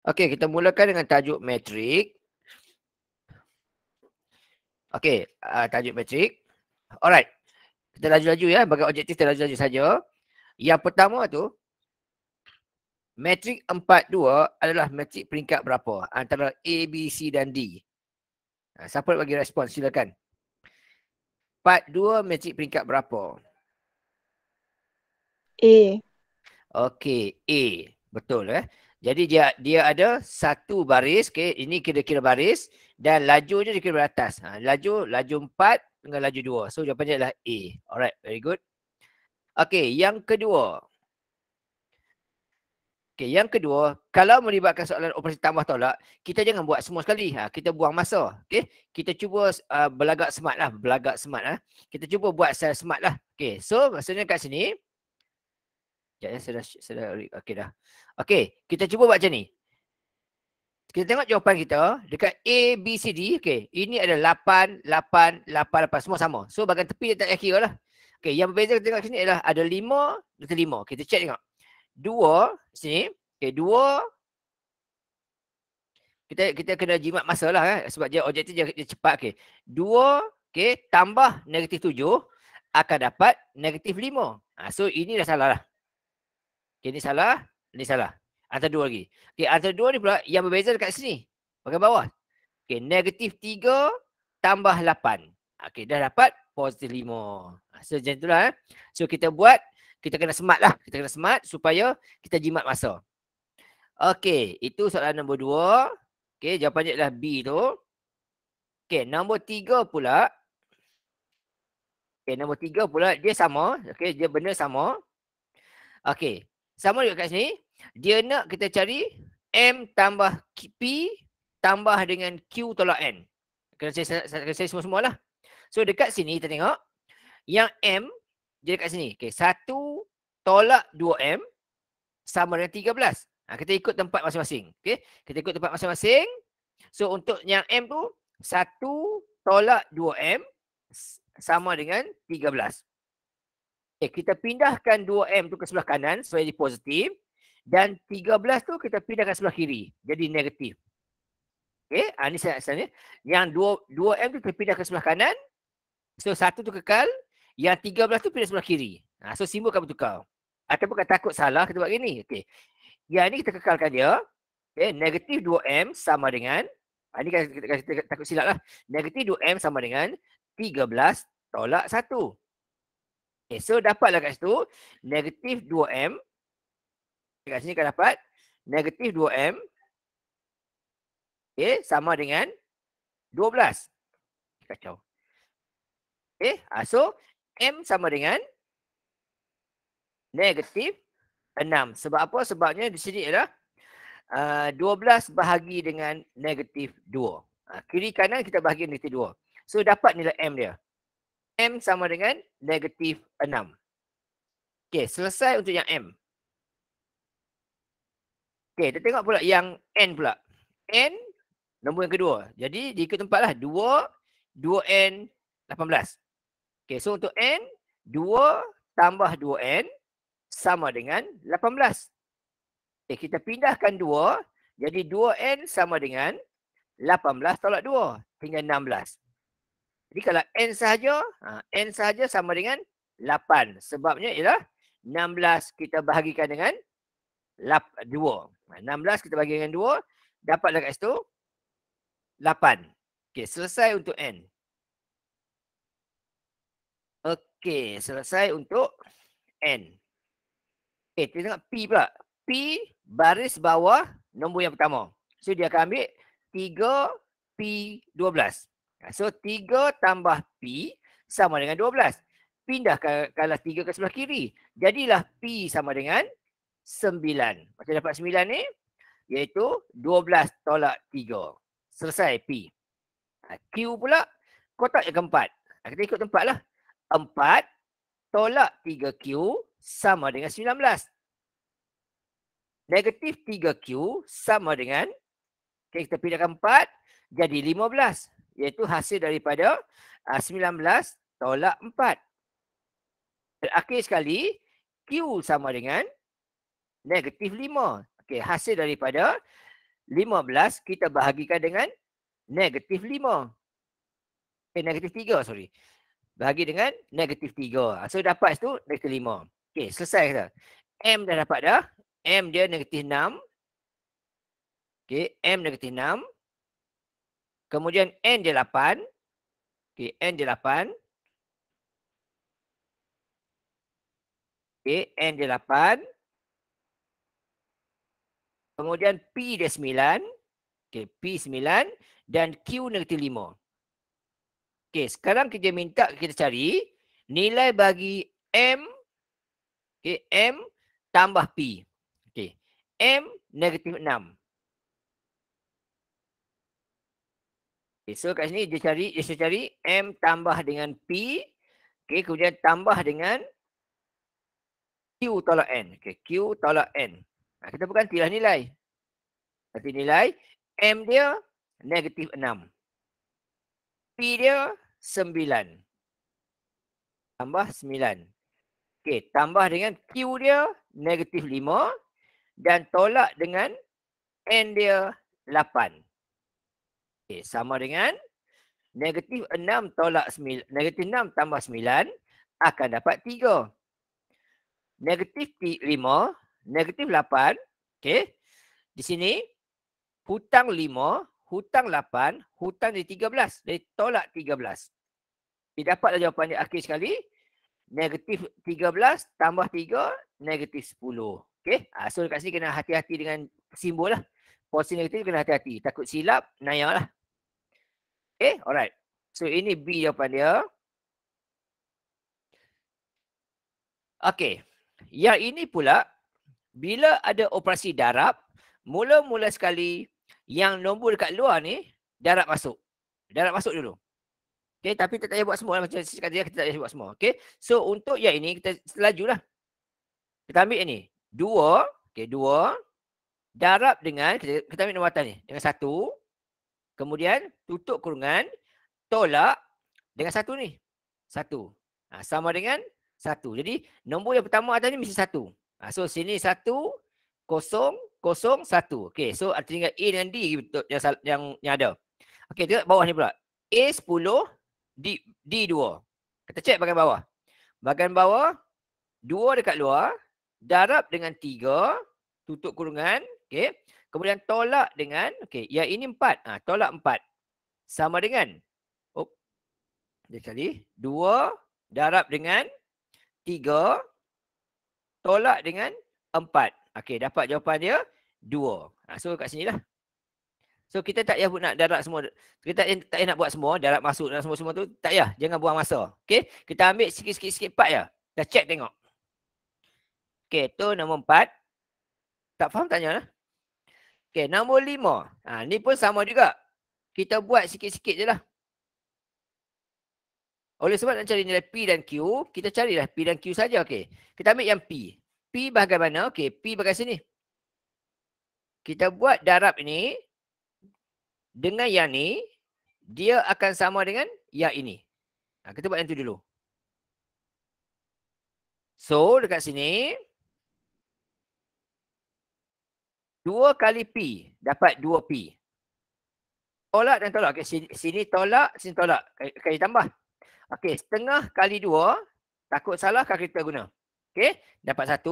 Okey, kita mulakan dengan tajuk metrik. Okey, tajuk metrik. Alright, kita laju-laju ya, bagi objektif kita laju-laju saja. Yang pertama tu, metrik 42 adalah metrik peringkat berapa antara A, B, C dan D? Siapa nak bagi respon? Silakan. 42 metrik peringkat berapa? A. Okey, A. Betul Jadi dia ada satu baris, ini kira-kira baris dan lajunya dikira beratas. Laju 4 dengan laju 2. So jawapannya adalah A. Alright, very good. Okey, yang kedua. Okey, yang kedua, kalau melibatkan soalan operasi tambah tolak, kita jangan buat semua sekali. Kita buang masa. Okey, kita cuba berlagak smart lah, Kita cuba buat secara smart lah. Okey, so maksudnya kat sini, sekejap sudah okey dah. Okey, kita cuba buat macam ni. Kita tengok jawapan kita dekat A, B, C, D. Okey, ini ada 8, 8, 8, 8. Semua sama. So bahagian tepi dia tak payah kira lah. Okey, yang berbeza kita tengok sini adalah ada 5 dan 5. Kita check tengok. 2 sini. Okey, 2. Kita kena jimat masa lah sebab dia objektif dia cepat. Okey. 2 tambah negatif 7 akan dapat negatif 5. So ini dah salah lah. Okey, ini salah, ini salah. Antara dua lagi. Okey, antara dua ni pula yang berbeza dekat sini. Bahagian bawah. Okey, negatif 3 tambah 8. Okey, dah dapat positif 5. So macam itulah. So kita buat, kita kena smart lah. Kita kena smart supaya kita jimat masa. Okey, itu soalan nombor 2. Okey, jawapannya adalah B tu. Okey, nombor 3 pula. Okey, nombor 3 pula dia sama. Okey, dia benda sama. Okey, sama juga kat sini. Dia nak kita cari M tambah P tambah dengan Q tolak N. Kena saya semua-semua lah. So dekat sini kita tengok. Yang M dia dekat sini. Okey, 1 tolak 2M sama dengan 13. Kita ikut tempat masing-masing. Okey, kita ikut tempat masing-masing. So untuk yang M tu 1 tolak 2M sama dengan 13. Kita pindahkan 2M tu ke sebelah kanan supaya jadi positif. Dan 13 tu kita pindahkan sebelah kiri. Jadi negatif. Okey, ini asalnya. Yang 2M tu kita pindah ke sebelah kanan. So 1 tu kekal. Yang 13 tu pindah sebelah kiri. So simbol akan bertukar. Ataupun kalau takut salah, kita buat gini. Okey. Yang ni kita kekalkan dia. Okay, negatif 2M sama dengan, ini kan kita takut silap lah. Negatif 2M sama dengan 13 tolak 1. Okay, so dapatlah kat situ, negatif 2M. Kat sini kan dapat, negatif 2M. Okay, sama dengan 12. Kacau. Okay, so M sama dengan negatif 6. Sebab apa? Sebabnya di sini adalah 12 bahagi dengan negatif 2. Kiri kanan kita bahagi negatif 2. So dapat nilai M dia. M sama dengan negatif 6. Okey, selesai untuk yang M. Okey, kita tengok pula yang N pula. N, nombor yang kedua. Jadi, diikut tempat lah. 2, 2N, 18. Okey, so untuk N, 2 tambah 2N sama dengan 18. Okey, kita pindahkan 2. Jadi, 2N sama dengan 18 tolak 2. Tinggal 16. Jadi, kalau N sahaja sama dengan 8. Sebabnya ialah 16 kita bahagikan dengan 2. 16 kita bagi dengan 2. Dapatlah kat situ 8. Okey, selesai untuk N. Okey, selesai untuk N. Okey, kita tengok P pula. P baris bawah nombor yang pertama. So dia akan ambil 3P12. So 3 tambah P sama dengan 12. Pindahkanlah 3 ke sebelah kiri. Jadilah P sama dengan 9. Macam dapat 9 ni, iaitu 12 tolak 3. Selesai P. Q pula, kotak yang keempat. Kita ikut tempat lah. 4 tolak 3Q sama dengan 19. Negatif 3Q sama dengan, kita pindahkan 4, jadi 15. Iaitu hasil daripada 19 tolak 4. Terakhir sekali, Q sama dengan negatif 5. Okey, hasil daripada 15 kita bahagikan dengan negatif 5. Negatif 3, sorry. Bahagi dengan negatif 3. So dapat tu negatif 5. Okey, selesai kita. M dah dapat dah. M dia negatif 6. Okey, M negatif 6. Kemudian N dia 8. Okey, N dia 8. Okey, N dia 8. Kemudian P dia 9. Okey, P 9. Dan Q negatif 5. Okey, sekarang kita minta kita cari nilai bagi M. Okey, M tambah P. Okey, M negatif 6. Okay, so kat sini dia cari M tambah dengan P. Okay, kemudian tambah dengan Q tolak N. Okay, Q tolak N. Kita bergantilah nilai. Nanti nilai M dia negatif 6. P dia 9. Tambah 9. Okay, tambah dengan Q dia negatif 5. Dan tolak dengan N dia 8. Okay, sama dengan negatif 6 tolak 9. Negatif 6 tambah 9 akan dapat 3. Negatif 5, negatif 8. Okey. Di sini hutang 5, hutang 8, hutang jadi 13. Jadi tolak 13. Dapatlah jawapan dia akhir sekali. Negatif 13 tambah 3, negatif 10. Okey. So dekat sini kena hati-hati dengan simbol lah. Posisi negatif kena hati-hati. Takut silap, naya lah. Okey, alright. So ini B jawapan dia. Okey. Yang ini pula, bila ada operasi darab, mula-mula sekali yang nombor dekat luar ni darab masuk. Darab masuk dulu. Okey, tapi kita tak payah buat semua macam saya kata kita tak payah buat semua. Okey. So untuk yang ini kita lajulah. Kita ambil yang ni. 2, okey 2 darab dengan kita ambil nombor atas ni dengan 1. Kemudian tutup kurungan tolak dengan 1 ni. 1. Sama dengan 1. Jadi nombor yang pertama atas ni mesti 1. So sini 1 0 0 1. Okey, so tinggal A dengan D yang ada. Okey, tengok bawah ni pula. A 10, D 2. Kita cek bahagian bawah. Bahagian bawah 2 dekat luar, darab dengan 3, tutup kurungan, okey. Kemudian tolak dengan okey, yang ini 4. Tolak 4. Sama dengan dia kali 2 darab dengan 3 tolak dengan 4. Okey, dapat jawapan dia 2. So kat sini lah. So kita tak payah nak darab semua. Kita tak payah nak buat semua, darab masuk dan semua-semua tu. Tak payah, jangan buang masa. Okey, kita ambil sikit-sikit part je. Kita check tengok. Okey, tu nombor 4. Tak faham tanya lah. Okey, nombor 5. Ni pun sama juga. Kita buat sikit-sikit je lah. Oleh sebab nak cari nilai P dan Q, kita carilah P dan Q saja. Okey, kita ambil yang P. P bahagian mana? Okey, P bahagian sini. Kita buat darab ini dengan yang ni, dia akan sama dengan yang ini. Kita buat yang tu dulu. So, dekat sini, 2 kali P, dapat 2P. Tolak dan tolak. Okay, sini tolak, sini tolak. Kali tambah. Okey, setengah kali 2, takut salah kan kita guna. Okey, dapat 1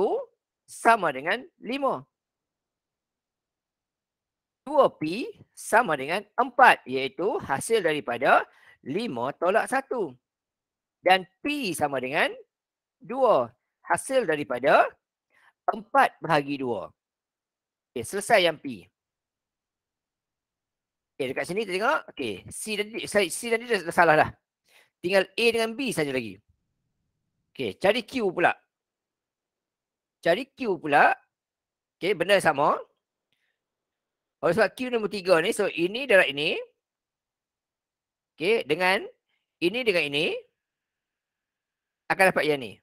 sama dengan 5. 2P sama dengan 4, iaitu hasil daripada 5 tolak 1. Dan P sama dengan 2, hasil daripada 4 bahagi 2. Okey, selesai yang P. Okey, dekat sini kita tengok. Okey, C tadi dah salah dah. Tinggal A dengan B saja lagi. Okey, cari Q pula. Cari Q pula. Okey, benda sama. Oleh sebab Q nombor 3 ni, so ini darab ini. Okey, dengan ini akan dapat yang ni.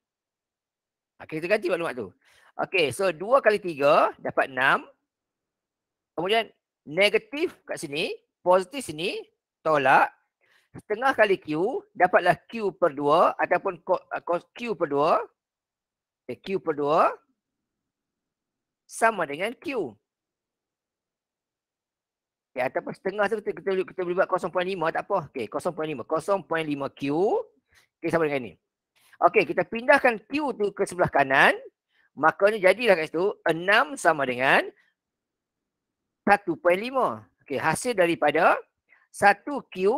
Okey, kita ganti maklumat tu. Okey, so 2 kali 3 dapat 6. Kemudian negatif kat sini, positif sini, tolak. Setengah kali Q, dapatlah Q per 2 ataupun cos Q per 2. Okay, Q per 2 sama dengan Q. Okay, ataupun setengah tu kita boleh buat 0.5 tak apa. Okay, 0.5. 0.5 Q. Okay, sama dengan ni. Okay, kita pindahkan Q tu ke sebelah kanan. Makanya jadilah kat situ 6 sama dengan 1.5. Okay, hasil daripada 1Q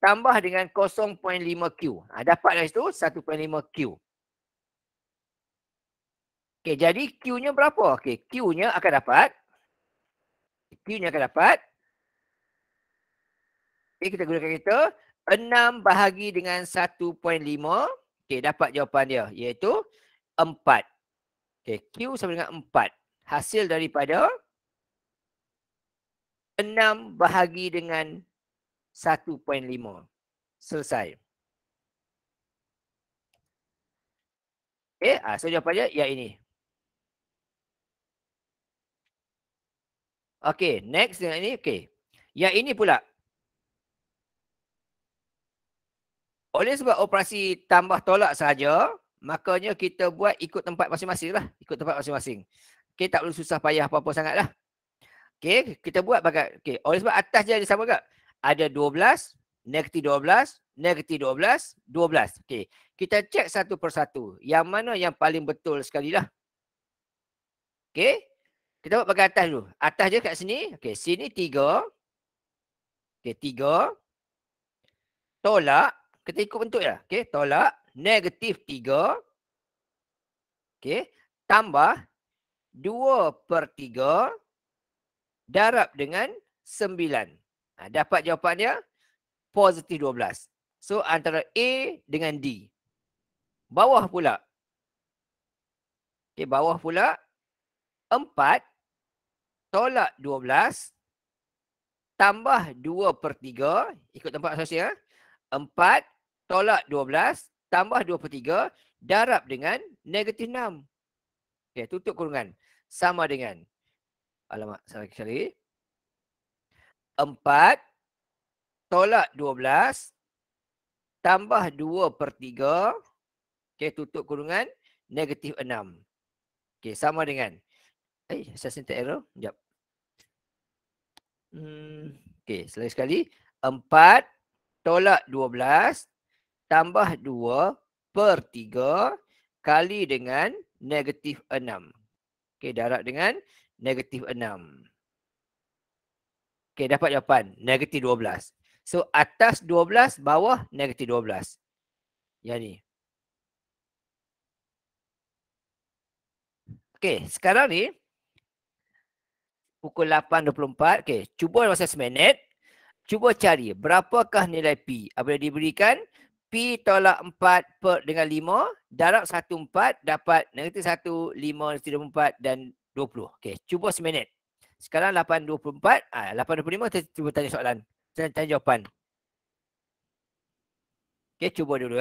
tambah dengan 0.5Q. Dapat dari situ 1.5Q. Okay, jadi Q-nya berapa? Okay, Q-nya akan dapat. Okay, kita gunakan kita 6 bahagi dengan 1.5. Okay, dapat jawapan dia iaitu 4. Okay, Q sama dengan 4. Hasil daripada 6 bahagi dengan 1.5. Selesai. Okay, so jawapannya ya ini. Okay, next dengan ini. Okay. Yang ini pula. Oleh sebab operasi tambah tolak sahaja, makanya kita buat ikut tempat masing-masing lah. Ikut tempat masing-masing. Okay, tak perlu susah payah apa-apa sangat lah. Okay, kita buat bagai. Okay, oleh sebab atas je ada sama ke? Ada 12, negatif 12, negatif 12, 12. Okay, kita cek satu persatu. Yang mana yang paling betul sekali lah. Okay, kita buat bagai atas dulu. Atas je kat sini. Okay, sini 3. Okay, 3. Tolak. Kita ikut bentuk ya. Okay, tolak. Negatif 3. Okay, tambah 2/3 darab dengan 9. Dapat jawapannya positif 12. So, antara A dengan D. Bawah pula. Okay, bawah pula. 4 tolak 12 tambah 2/3. Ikut tempat asosial. 4 tolak 12 tambah 2/3 darab dengan negatif 6. Okay, tutup kurungan. Sama dengan. Alamak, salah sekali. 4 tolak 12 tambah 2/3. Okay, tutup kurungan. Negatif 6. Okay, sama dengan. Saya syntax error. Sekejap. Okay, selagi sekali. 4 tolak 12 tambah 2/3 kali dengan negatif 6. Okay, darab dengan negatif 6. Okay, dapat jawapan. Negatif 12. So, atas 12, bawah negatif 12. Yang ni. Okay, sekarang ni. Pukul 8.24. Okay, cuba masa seminit. Cuba cari berapakah nilai P. Apabila diberikan P tolak 4 dengan 5. Darab 1/4 dapat negatif 1, 5, negatif 24 dan 20. Okay, cuba seminit. Sekarang 8.24. 8.25 kita cuba tanya soalan. Tanya jawapan. Okay, cuba dulu.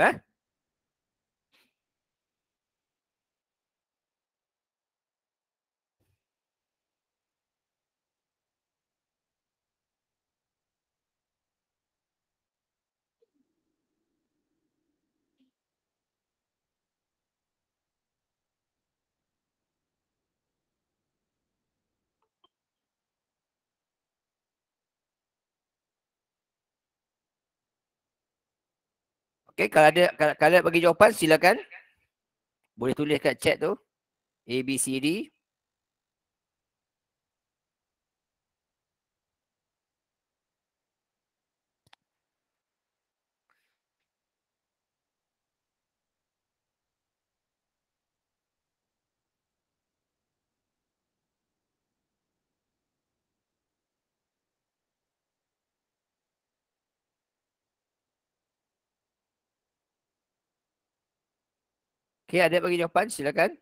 Okay, kalau ada bagi jawapan silakan. Boleh tulis kat chat tu. A, B, C, D. Okay, ada bagi jawapan silakan.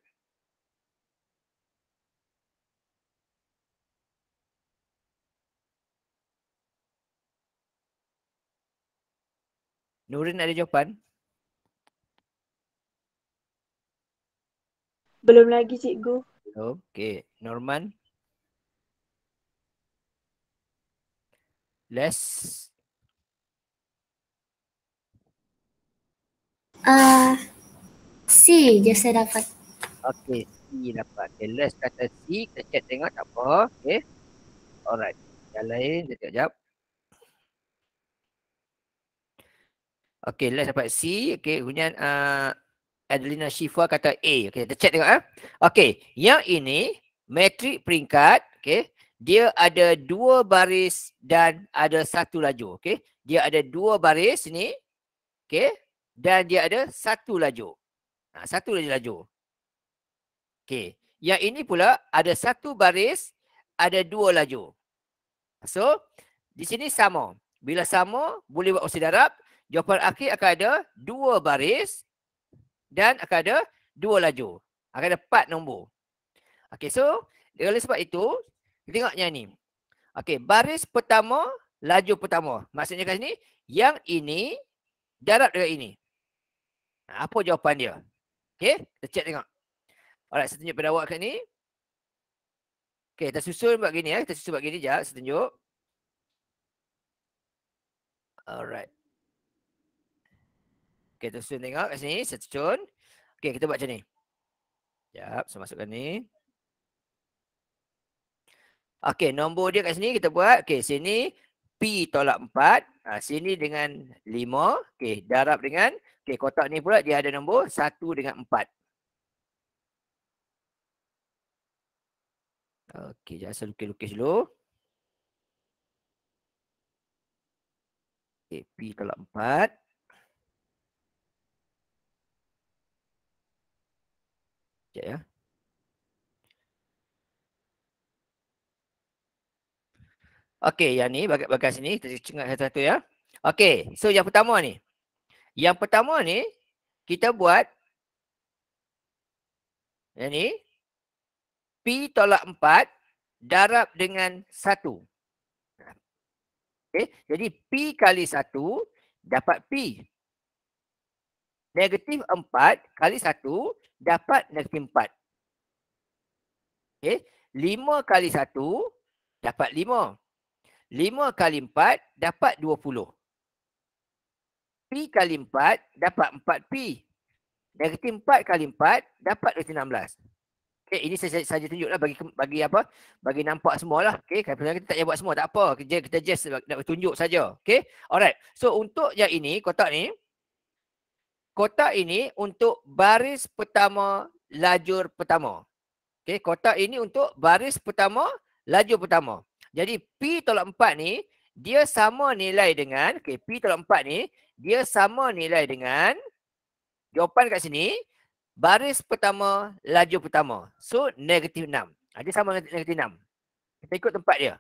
Nurin ada jawapan? Belum lagi, cikgu. Okay, Norman. Les. C je saya dapat. Okay, C dapat. Okay, let's kata C. Kita check tengok tak apa. Okay. Alright. Yang lain, sekejap. Okey, last dapat C. Okey, kemudian Adelina Shifa kata A. Okey, kita check tengok. Okey, yang ini metrik peringkat. Okey, dia ada 2 baris dan ada 1 laju. Okey, dia ada 2 baris ni. Okey, dan dia ada 1 laju. 1 laju. Okey, yang ini pula ada 1 baris, ada 2 laju. So, di sini sama. Bila sama, boleh buat unsur darab. Jawapan akhir akan ada 2 baris dan akan ada 2 laju. Akan ada 4 nombor. Okey, so oleh sebab itu, kita tengok yang ni. Okey, baris pertama, laju pertama. Maksudnya kat sini, yang ini darab dengan ini. Apa jawapan dia? Okey, kita check tengok. Alright, saya tunjuk pada awak kat ni. Okey, kita susun buat gini. Kita susun buat gini sekejap, saya tunjuk. Alright. Okey, kita susun tengok kat sini, saya susun. Okey, kita buat macam ni. Sekejap, saya masukkan ni. Okey, nombor dia kat sini kita buat. Okey, sini P tolak 4. Sini dengan 5. Okey, darab dengan. Okey, kotak ni pula dia ada nombor 1 dengan 4. Okey, jangan saya lukis-lukis dulu. Okey, P tolak 4. Sekejap ya. Okey, yang ni bagian sini kita cengat satu-satu ya. Okey, so yang pertama ni. Yang pertama ni kita buat yang ni P tolak 4 darab dengan 1. Okey, jadi P kali 1 dapat P. Negatif 4 kali 1 dapat negatif 4. Okey, 5 kali 1 dapat 5. 5 kali 4 dapat 20. P kali 4 dapat 4P. Negatif 4 kali 4 dapat 216. Okey, ini saya saja tunjuklah bagi apa? Bagi nampak semualah. Okey, kalau kita tak payah buat semua, tak apa. Kita just nak tunjuk saja. Okey. Alright. So untuk yang ini, kotak ini untuk baris pertama, lajur pertama. Okey, kotak ini untuk baris pertama, lajur pertama. Jadi P tolak 4 ni dia sama nilai dengan P tolak 4 ni dia sama nilai dengan jawapan kat sini baris pertama, laju pertama. So negatif 6. Dia sama dengan negatif 6. Kita ikut tempat dia.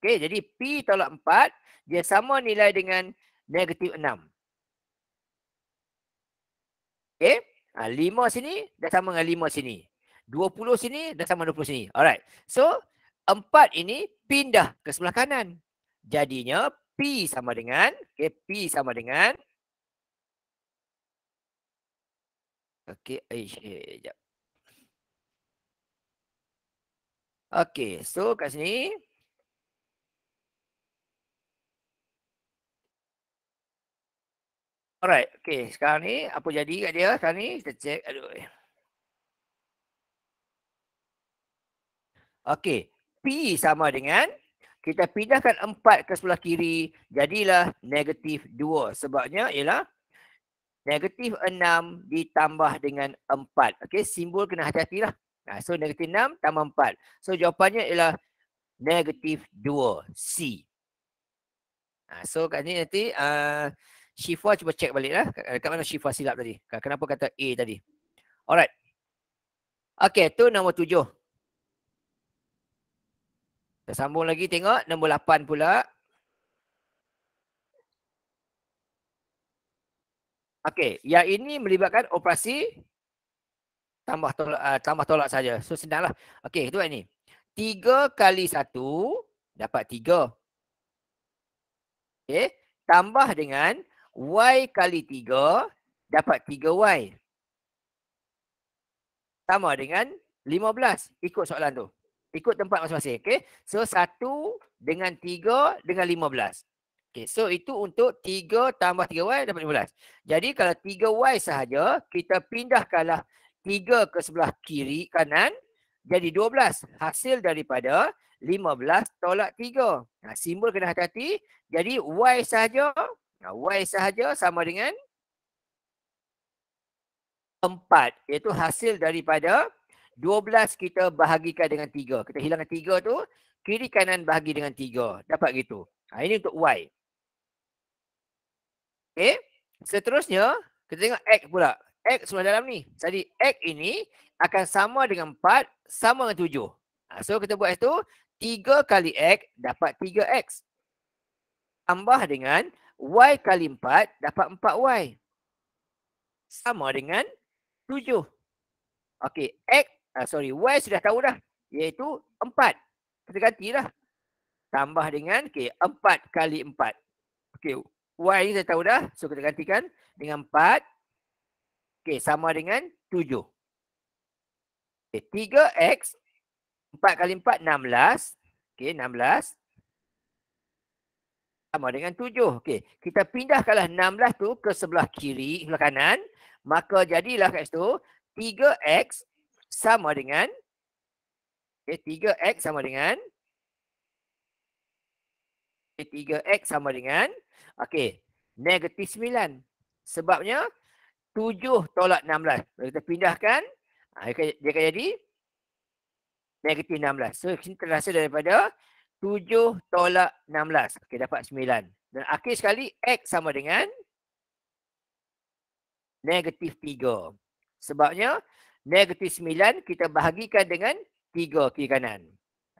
Okey, jadi P tolak 4 dia sama nilai dengan negatif 6. Okey, 5 sini dah sama dengan 5 sini. 20 sini dah sama dengan 20 sini. Alright. So 4 ini pindah ke sebelah kanan. Jadinya P sama dengan P sama dengan sekejap. Okey, so kat sini alright, okey, sekarang ni apa jadi kat dia? Sekarang ni kita check. Aduh. Okey, P sama dengan kita pindahkan 4 ke sebelah kiri, jadilah negatif 2. Sebabnya ialah negatif 6 ditambah dengan 4. Okey, simbol kena hati-hatilah. So negatif 6 tambah 4. So jawapannya ialah negatif 2. C. So kat ni nanti Syifa cuba check balik lah. Kat mana Syifa silap tadi? Kenapa kata A tadi? Alright. Okey, tu nombor 7. Kita sambung lagi tengok nombor 8 pula. Okey, yang ini melibatkan operasi tambah tolak saja. So senanglah. Okey, kita buat ni. 3 kali 1 dapat 3. Okey, tambah dengan Y kali 3 dapat 3Y. Sama dengan 15. Ikut soalan tu. Ikut tempat masing-masing. Okey, so 1 dengan 3 dengan 15. Okey, so itu untuk 3 tambah 3Y dapat 15. Jadi kalau 3Y sahaja, kita pindahkanlah 3 ke sebelah kiri kanan, jadi 12. Hasil daripada 15 tolak 3. Simbol kena hati-hati. Jadi Y sahaja. Y sahaja sama dengan 4. Iaitu hasil daripada 12 kita bahagikan dengan 3. Kita hilangkan 3 tu. Kiri kanan bahagi dengan 3. Dapat gitu. Ini untuk Y. Okay. Seterusnya, kita tengok X pula. X semua dalam ni. Jadi X ini akan sama dengan 4 sama dengan 7. So kita buat itu 3 kali X dapat 3X. Tambah dengan Y kali 4 dapat 4Y. Sama dengan 7. Okey, Y sudah tahu dah. Iaitu 4. Kita gantilah. Tambah dengan 4 kali 4. Okey, Y ni saya tahu dah. So kita gantikan dengan 4. Okey, sama dengan 7. Okay, 3X 4 kali 4, 16. Okey, 16. Sama dengan 7. Okey, kita pindahkanlah 16 tu ke sebelah kiri, sebelah kanan. Maka jadilah kat situ 3X sama dengan 3X sama dengan 3X sama dengan negatif 9. Sebabnya 7 tolak 16. Kalau kita pindahkan, dia akan jadi negatif 16. So, sini terhasil daripada 7 tolak 16. Okey, dapat 9. Dan akhir sekali, X sama dengan negatif 3. Sebabnya, negatif 9 kita bahagikan dengan 3 kiri kanan.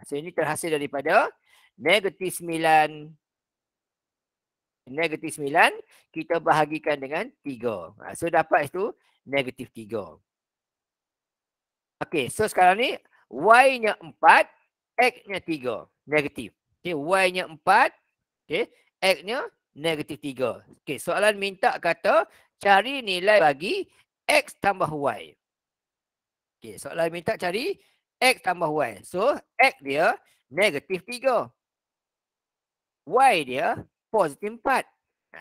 So, ini terhasil daripada negatif 9 kita bahagikan dengan 3. So, dapat itu negatif 3. Okey, so sekarang ni Y-nya 4, X-nya 3. Negatif. Okay, Y-nya 4, X-nya negatif 3. Okey, soalan minta kata cari nilai bagi X tambah Y. Okey, soalan minta cari X tambah Y. So, X dia negatif 3. Y dia positif 4.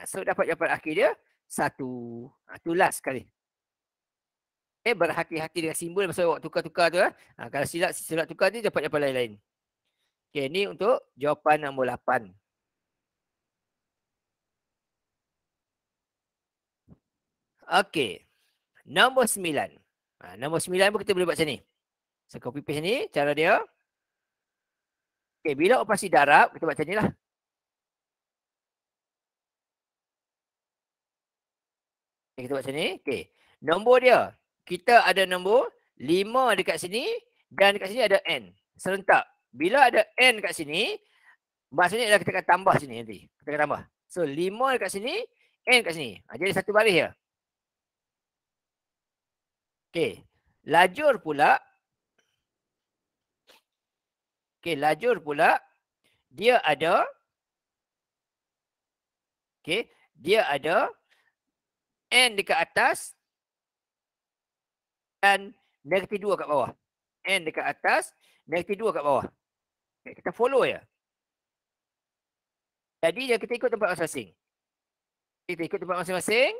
So, dapat jawapan akhir dia 1. Itu last sekali. Berhati-hati dengan simbol masa awak tukar-tukar tu. Kalau silap tukar ni dapat jawapan lain-lain. Okey, ni untuk jawapan nombor 8. Okey. Nombor 9. Nombor 9 pun kita boleh buat macam ni. So, copy paste ni cara dia. Okey, bila operasi darab, kita buat macam ni lah. Okay, kita buat macam ni. Okey. Nombor dia. Kita ada nombor 5 dekat sini dan dekat sini ada N. Serentak. Bila ada N dekat sini, maksudnya adalah kita akan tambah sini nanti. Kita akan tambah. So, 5 dekat sini, N dekat sini. Jadi satu baris ya. Okey. Lajur pula. Okey, lajur pula. Dia ada. Okey. Dia ada N dekat atas. Dan negatif 2 kat bawah. N dekat atas, negatif 2 kat bawah. Okay, kita follow ya. Jadi kita ikut tempat masing-masing. Kita ikut tempat masing-masing.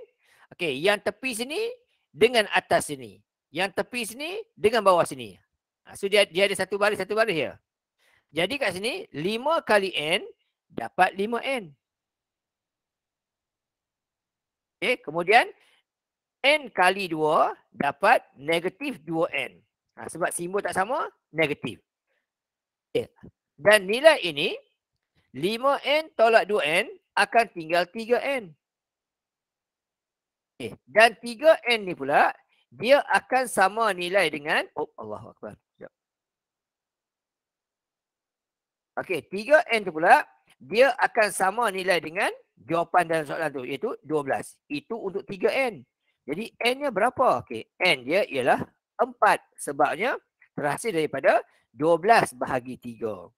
Okey, yang tepi sini dengan atas sini. Yang tepi sini dengan bawah sini. So dia ada satu baris ya. Jadi kat sini 5 kali N dapat 5N. Okey, kemudian N kali 2 dapat negatif 2N. Sebab simbol tak sama, negatif. Okay. Dan nilai ini, 5N tolak 2N akan tinggal 3N. Okay. Dan 3N ni pula, dia akan sama nilai dengan, Allahuakbar. Okey, 3N tu pula, dia akan sama nilai dengan jawapan dalam soalan tu, iaitu 12. Itu untuk 3N. Jadi N-nya berapa? Okey, N dia ialah 4. Sebabnya terhasil daripada 12 bahagi 3.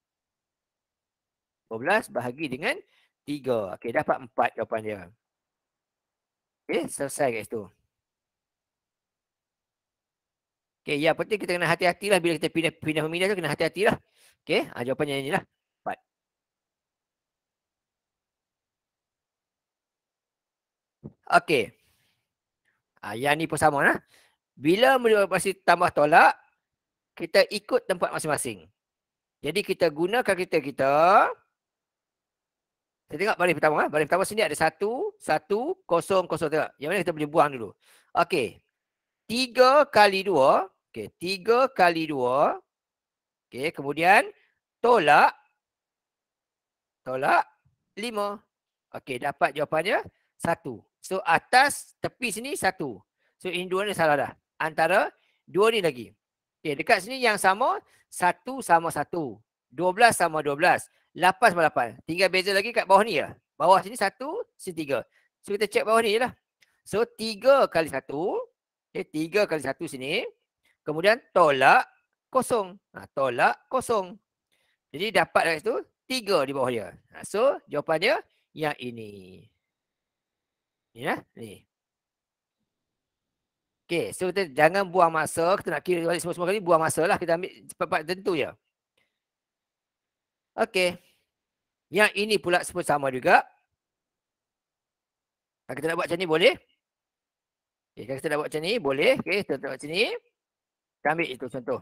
12 bahagi dengan 3. Okey, dapat 4 jawapan dia. Okey, selesai kat situ. Okey, yang penting kita kena hati-hatilah bila kita pindah-memindah tu, kena hati-hatilah. Okey, jawapannya inilah. 4. Okey. Yang ni pun sama lah. Bila operasi tambah tolak, kita ikut tempat masing-masing. Jadi kita gunakan kalkulator kita. Kita tengok baris pertama. Baris pertama sini ada 1, 1, 0, 0. Tengok. Yang mana kita boleh buang dulu. Okey. 3 kali 2. Okey. 3 kali 2. Okey. Kemudian tolak 5. Okey. Dapat jawapannya 1. So atas tepi sini 1. So ini 2 ni salah dah. Antara 2 ni lagi. Okey. Dekat sini yang sama 1 sama 1. 12 sama 12. 8 sama 8. Tinggal beza lagi kat bawah ni ya. Bawah sini 1, sini 3. So kita check bawah ni je lah. So 3 kali 1. Okay, 3 kali 1 sini. Kemudian tolak 0. Tolak 0. Jadi dapat dari situ 3 di bawah dia. So jawapannya yang ini. Ni lah. Ni. Okay, so kita jangan buang masa. Kita nak kira balik semua-semua kali. Buang masa lah. Kita ambil cepat-cepat tentu je. Okay. Yang ini pula pun sama juga. Kalau kita nak buat macam ni boleh. Okay, kalau kita nak buat macam ni boleh. Okay, kita buat macam ni. Kita ambil itu contoh.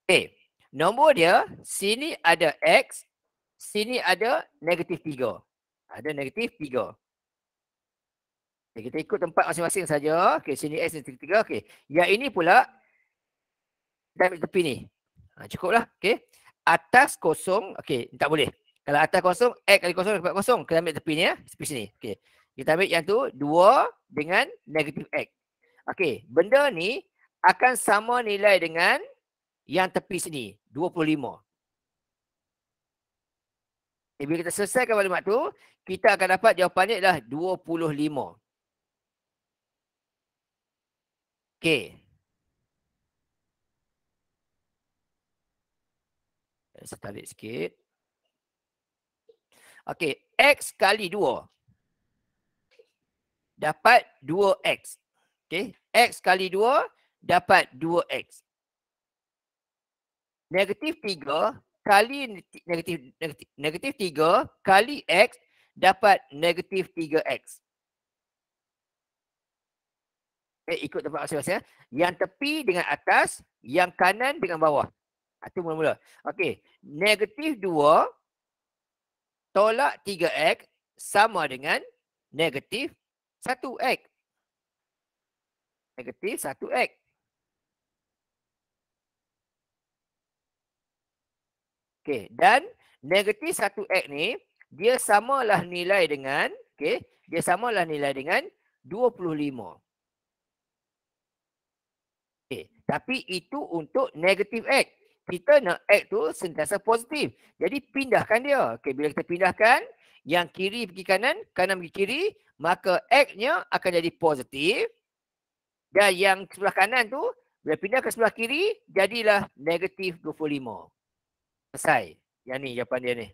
Okay. Nombor dia, sini ada X. Sini ada negatif 3. Ada negatif 3. Okay, kita ikut tempat masing-masing saja. Okay, sini X negatif 3. Okay. Yang ini pula, kita ambil tepi ni. Cukuplah. Okay. Atas 0. Okay, tak boleh. Kalau atas 0, X kali 0 dapat 0. Kita ambil tepi ni ya. Tepi sini. Okay. Kita ambil yang tu 2 dengan negatif X. Okay. Benda ni akan sama nilai dengan yang tepi sini. 25. Okay, bila kita selesaikan maklumat tu, kita akan dapat jawapannya adalah 25. Okay. Saya tarik sikit. Okay. X kali 2. Dapat 2X. Okay. X kali 2 dapat 2X. Negatif 3 kali negatif 3 kali X dapat negatif 3X. Ikut tempat masing-masing. Yang tepi dengan atas, yang kanan dengan bawah. Itu mula-mula. Okey. Negatif 2 tolak 3X sama dengan negatif 1X. Negatif 1X. Okey. Dan negatif 1X ni, dia samalah nilai dengan, okey, dia samalah nilai dengan 25. Okay. Tapi itu untuk negatif X. Kita nak X tu sentiasa positif. Jadi pindahkan dia. Okay, bila kita pindahkan, yang kiri pergi kanan, kanan pergi kiri, maka X-nya akan jadi positif. Dan yang sebelah kanan tu, bila pindah ke sebelah kiri, jadilah negatif 25. Selesai. Yang ni jawapan dia ni.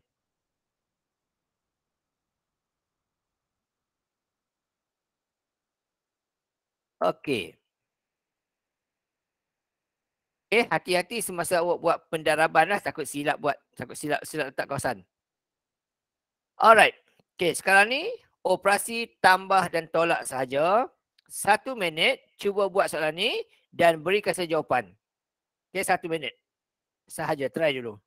Okey. Hati-hati semasa awak buat pendaraban lah. Takut silap letak kawasan. Alright. Okay, sekarang ni operasi tambah dan tolak sahaja. 1 minit cuba buat soalan ni dan berikan saya jawapan. Okay, 1 minit sahaja. Try dulu.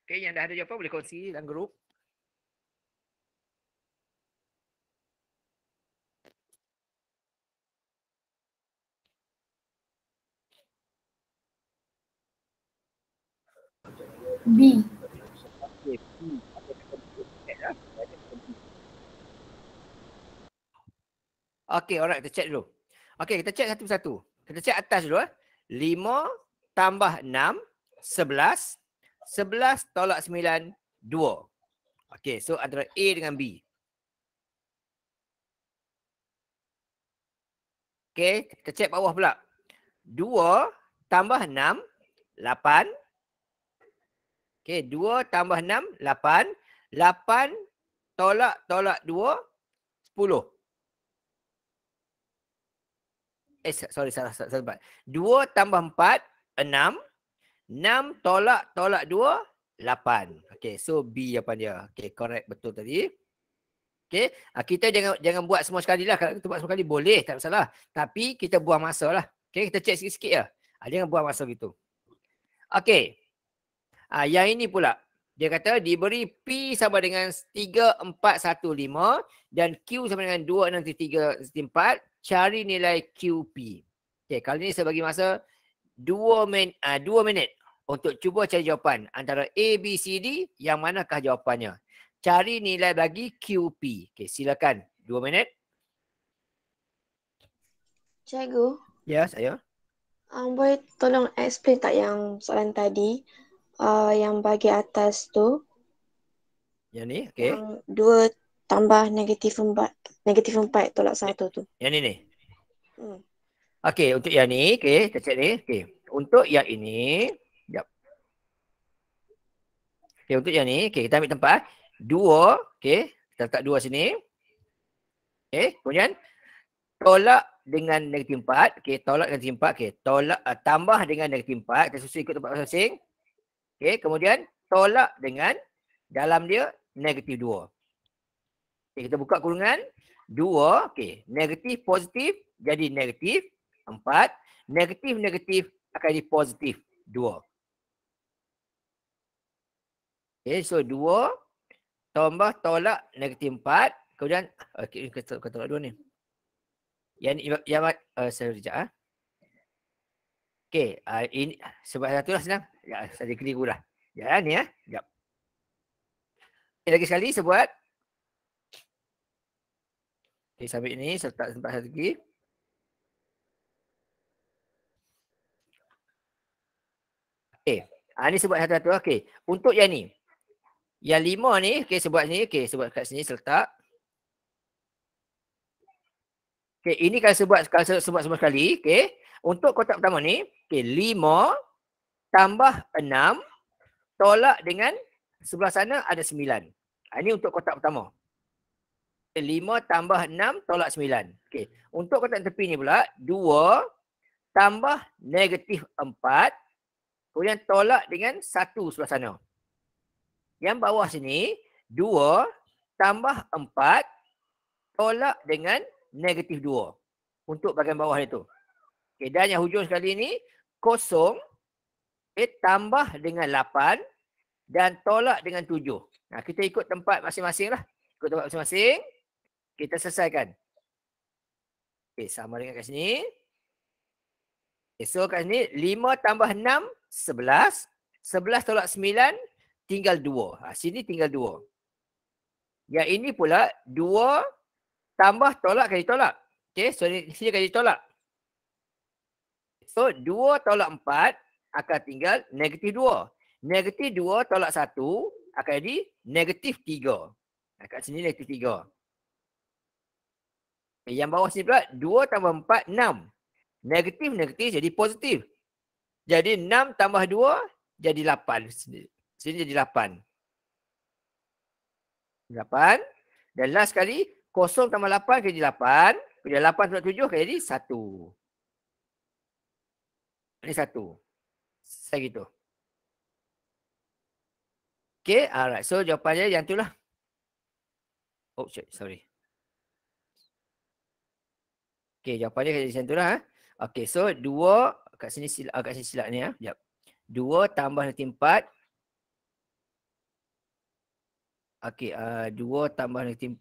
Okay, yang dah ada jawapan boleh kongsi dalam grup. B. Okay, alright. Kita check dulu. Okay, kita check satu-satu. Kita check atas dulu. 5 tambah 6, 11. 11 tolak 9, 2. Okay, so antara A dengan B. Okay, kita check bawah pula. 2 tambah 6, 8. Okay, 2 tambah 6, 8. 8 tolak 2, 10. salah. 2 tambah 4, 6. 6 tolak 2, 8. Okay, so B jawapan dia. Okay, correct, betul tadi. Okay, kita jangan buat semua sekali lah. Kalau kita buat semua sekali boleh, tak masalah. Tapi kita buang masa lah. Okay, kita cek sikit-sikit lah. Jangan buang masa gitu. Okay, yang ini pula. Dia kata diberi P sama dengan 3415 dan Q sama dengan 2634. Cari nilai QP. Okay, kali ini saya bagi masa 2 minit untuk cuba cari jawapan. Antara A, B, C, D, yang manakah jawapannya? Cari nilai bagi QP. Okay, silakan. 2 minit. Cikgu. Ya, saya. Boleh tolong explain tak yang soalan tadi? Yang bagi atas tu. Yang ni, okay. Yang 2 tambah negatif 4 tolak 1 tu. Yang ni. Okay, untuk yang ni, okay, kita cek ni. Okay, untuk yang ini, sekejap. Okay, untuk yang ni, okay, kita ambil tempat. 2, okay, kita letak 2 sini. Okay, kemudian tolak dengan negatif 4. Okay, tolak dengan negatif 4. Okay, tolak, tambah dengan negatif 4. Kita susun ikut tempat masing-masing. Okay, kemudian tolak dengan dalam dia negatif 2. Okay, kita buka kurungan. 2, okay, negatif positif jadi negatif 4. Negatif akan jadi positif 2. Okay, so 2 tambah tolak negatif 4. Kemudian, okay, kita tolak 2 ni. Yang saya sekejap. Okay, ini sebab satu lah senang. Ya, saya keliru dah. Ya, ni ya. Sekejap. Okay, lagi sekali saya buat. Okay, sampai ini saya letak tempat satu lagi. Okay, ni sebut satu-satu. Okay, untuk yang ni. Yang 5 ni, okay, sebut ni. Okay, sebut kat sini saya letak. Okay, ini kalau sebut semua sekali. Okay, untuk kotak pertama ni. Okay, 5 tambah 6 tolak dengan sebelah sana ada 9. Ini untuk kotak pertama. 5 tambah 6 tolak 9. Okay, untuk kotak tepi ni pula. 2 tambah negatif 4. Kemudian tolak dengan 1 sebelah sana. Yang bawah sini. 2 tambah 4 tolak dengan negatif 2. Untuk bahagian bawah itu. Okay, dan yang hujung sekali ni. 0. Okay, tambah dengan 8. Dan tolak dengan 7. Nah, kita ikut tempat masing-masing lah. Ikut tempat masing-masing. Kita selesaikan. Okay, sama dengan kat sini. Okay, so kat sini 5 tambah 6, 11. 11 tolak 9, tinggal 2. Sini tinggal 2. Yang ini pula 2 tambah tolak kali tolak. Okay, so sini kali tolak. So 2 tolak 4 akan tinggal negatif 2. Negatif 2 tolak 1 akan jadi negatif 3. Kat sini negatif 3. Yang bawah sini pula 2 tambah 4, 6. Negatif jadi positif. Jadi 6 tambah 2 jadi 8. Sini jadi 8. 8. Dan last sekali 0 tambah 8 jadi 8. Bila 8 tambah 7 akan jadi 1. Ini 1. Saya gitu. Okay, alright. So jawapannya yang tu lah. Oh, sorry. Okay, jawapannya macam tu lah. Okay, so 2 kat sini silap ni ya. Sekejap. 2 tambah negatif 4. Okay, 2 tambah negatif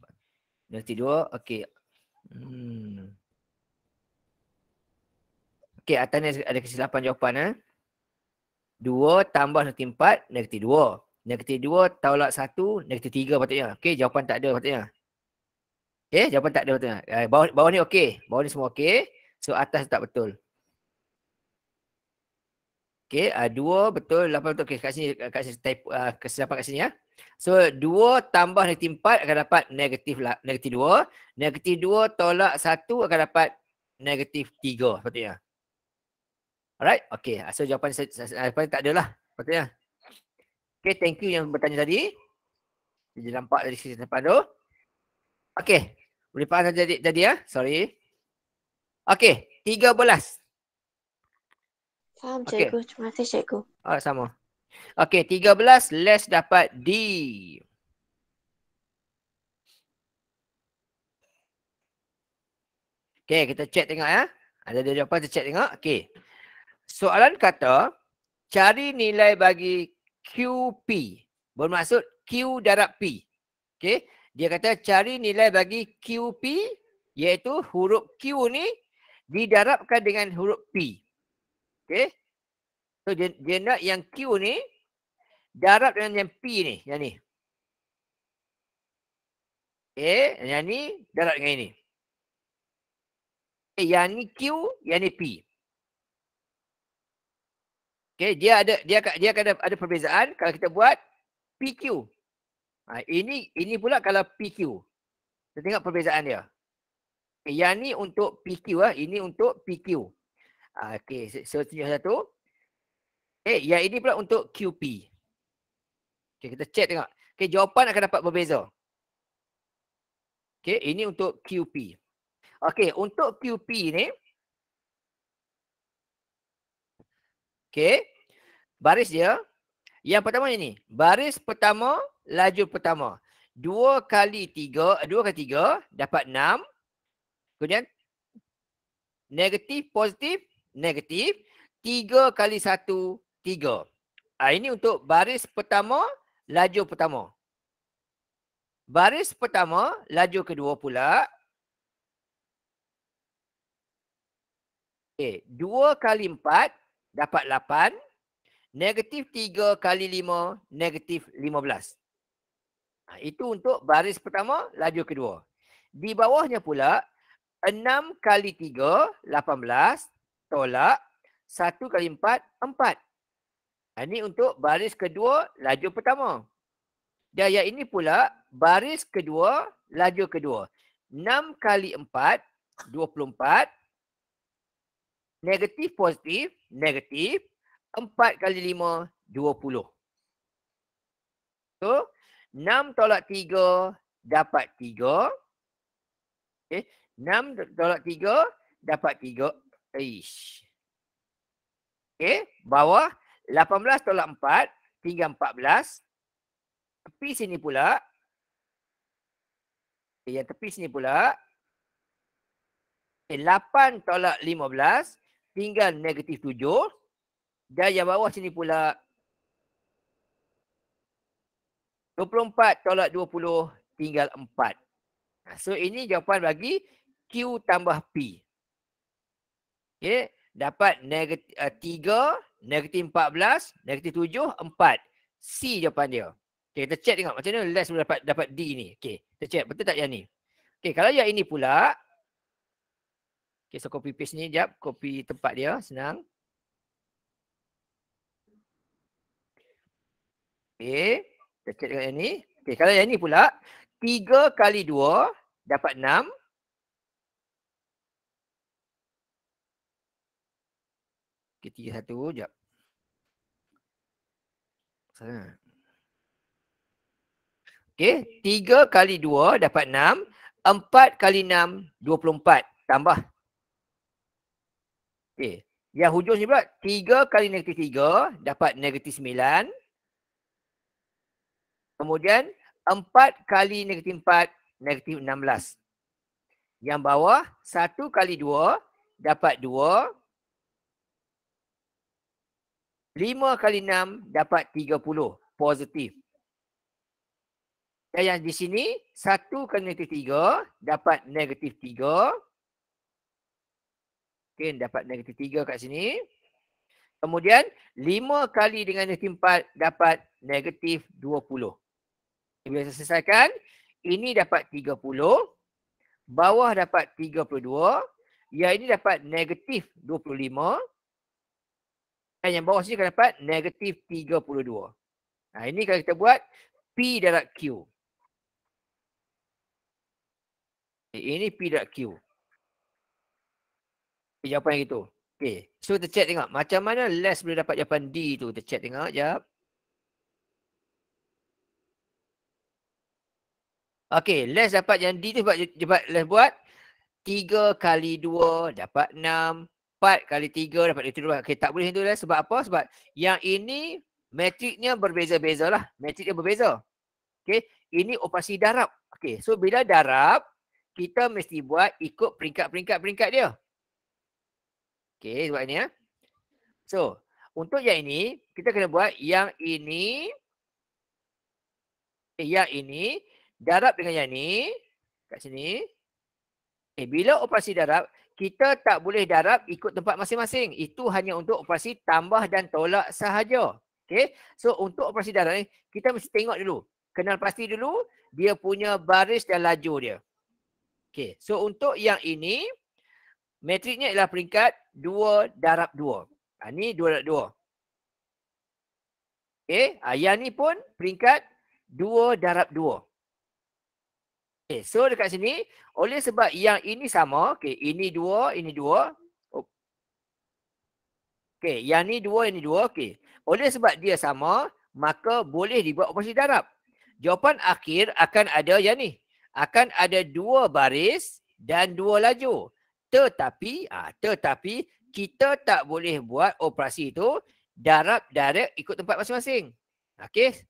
2. Okay. Okay, atas ni ada kesilapan jawapan. 2 tambah negatif 4, negatif 2. Negatif 2 tolak 1, negatif 3 patutnya. Okay, jawapan tak ada patutnya. Okay, jawapan tak ada patutnya. Bawah ni okey. Bawah ni semua okey. So, atas tak betul. Okay, 2 betul, 8 betul. Okay, kat sini type kesilapan kat sini ya. So, 2 tambah negatif 4 akan dapat negatif 2. Negatif 2 tolak 1 akan dapat negatif 3 patutnya. Alright, okay. So, jawapan tak ada lah patutnya. Okay, thank you yang bertanya tadi. Jadi nampak dari sisi depan tu. Okay, boleh faham tadi ya? Sorry. Okay. 13. Faham Okey. cikgu. Terima kasih cikgu. Sama. Okey, 13 Les dapat D. Okey, kita check tengok ya. Ada jawapan, kita check tengok. Okey. Soalan kata, cari nilai bagi QP. Bermaksud Q darab P. Okey. Dia kata cari nilai bagi QP, iaitu huruf Q ni didarabkan dengan huruf P. Okey. So, dia nak yang Q ni darab dengan yang P ni. Yang ni. Okey. Yang ni darab dengan ini. Yang ni Q, yang ni P. Okey, dia akan ada perbezaan kalau kita buat PQ. Ini pula kalau PQ. Kita tengok perbezaan dia. Okay, yang ni untuk PQ ini untuk PQ. Okey, so tunjuk satu. Yang ini pula untuk QP. Okey, kita check tengok. Okey, jawapan akan dapat berbeza. Okey, ini untuk QP. Okey, untuk QP ni, okey, baris dia, yang pertama ini, baris pertama, lajur pertama. 2 kali 3 dapat 6. Kemudian, negatif, positif, negatif. 3 kali 1, 3. Ini untuk baris pertama, lajur pertama. Baris pertama, lajur kedua pula. Okay, 2 kali 4 dapat 8. Negatif 3 kali 5, negatif 15. Itu untuk baris pertama, lajur kedua. Di bawahnya pula, 6 kali 3, 18. Tolak. 1 kali 4, 4. Ini untuk baris kedua, lajur pertama. Dan yang ini pula, baris kedua, lajur kedua. 6 kali 4, 24. Negatif, positif, negatif. 4 kali 5, 20. So, 6 tolak 3 dapat 3. Okay. 6 tolak 3 dapat 3. Okay. Bawah, 18 tolak 4, tinggal 14. Tepi sini pula. Yang tepi sini pula. 8 tolak 15, tinggal negatif 7. Dan yang bawah sini pula 24 tolak 20 tinggal 4. So ini jawapan bagi Q tambah P. Okay. Dapat negatif 3, negatif 14, negatif 7, 4. C jawapan dia. Okay, kita check tengok macam mana Les boleh dapat D ni. Okay, kita check betul tak yang ni. Okay, kalau yang ini pula. Okay, so copy paste ni jap. Copy tempat dia, senang. Okay, kita check dengan yang ni. Okay, kalau yang ni pula, 3 kali 2 dapat 6. Okay, 3, 1, jap. Okay, 3 kali 2 dapat 6. 4 kali 6, 24. Tambah. Okay, yang hujung ni pula, 3 kali negatif 3 dapat negatif 9. Kemudian 4 kali negatif 4, negatif 16. Yang bawah 1 kali 2 dapat 2. 5 kali 6 dapat 30. Positif. Dan yang di sini 1 kali negatif 3 dapat negatif 3. Okay, dapat negatif 3 kat sini. Kemudian 5 kali dengan negatif 4 dapat negatif 20. Bila saya selesaikan, ini dapat 30. Bawah dapat 32. Yang ini dapat negatif 25. Dan yang bawah sini akan dapat negatif 32. Ini kalau kita buat P darab Q. Ini P darab Q. Jawapan yang itu. Okay. So kita check tengok. Macam mana Les boleh dapat jawapan D tu. Kita check tengok. Sekejap. Okay. Les dapat yang D tu sebab Les buat 3 kali 2 dapat 6. 4 kali 3 dapat 2. Okey, tak boleh itu lah. Sebab apa? Sebab yang ini matriknya berbeza-beza lah. Matrik dia berbeza. Okey, ini operasi darab. Okey, so bila darab, kita mesti buat ikut peringkat dia. Okey, buat ini ya. So, untuk yang ini, kita kena buat yang ini darab dengan yang ni kat sini. Bila operasi darab, kita tak boleh darab ikut tempat masing-masing. Itu hanya untuk operasi tambah dan tolak sahaja. Okey. So untuk operasi darab ni, kita mesti tengok dulu. Kenal pasti dulu dia punya baris dan laju dia. Okey. So untuk yang ini, matriknya ialah peringkat 2 darab 2. Ni 2 darab 2. Okey. Yang ni pun peringkat 2 darab 2. Okay, so dekat sini, oleh sebab yang ini sama, okay, ini 2, ini 2. Okay, yang ni 2, ini 2. Okay. Oleh sebab dia sama, maka boleh dibuat operasi darab. Jawapan akhir akan ada yang ni. Akan ada 2 baris dan 2 laju. Tetapi kita tak boleh buat operasi itu darab direct ikut tempat masing-masing. Okay.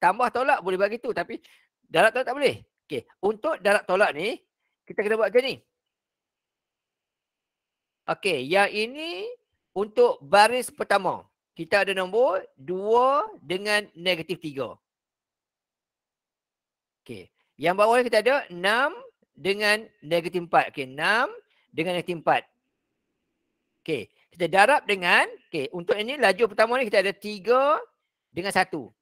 Tambah tolak boleh bagi tu, tapi darab tolak tak boleh. Okey, untuk darab tolak ni, kita kena buat macam ni. Okey, yang ini untuk baris pertama. Kita ada nombor 2 dengan negatif 3. Okey, yang bawah ni kita ada 6 dengan negatif 4. Okey, 6 dengan negatif 4. Okey, kita darab dengan, okey, untuk ini laju pertama ni kita ada 3 dengan 1.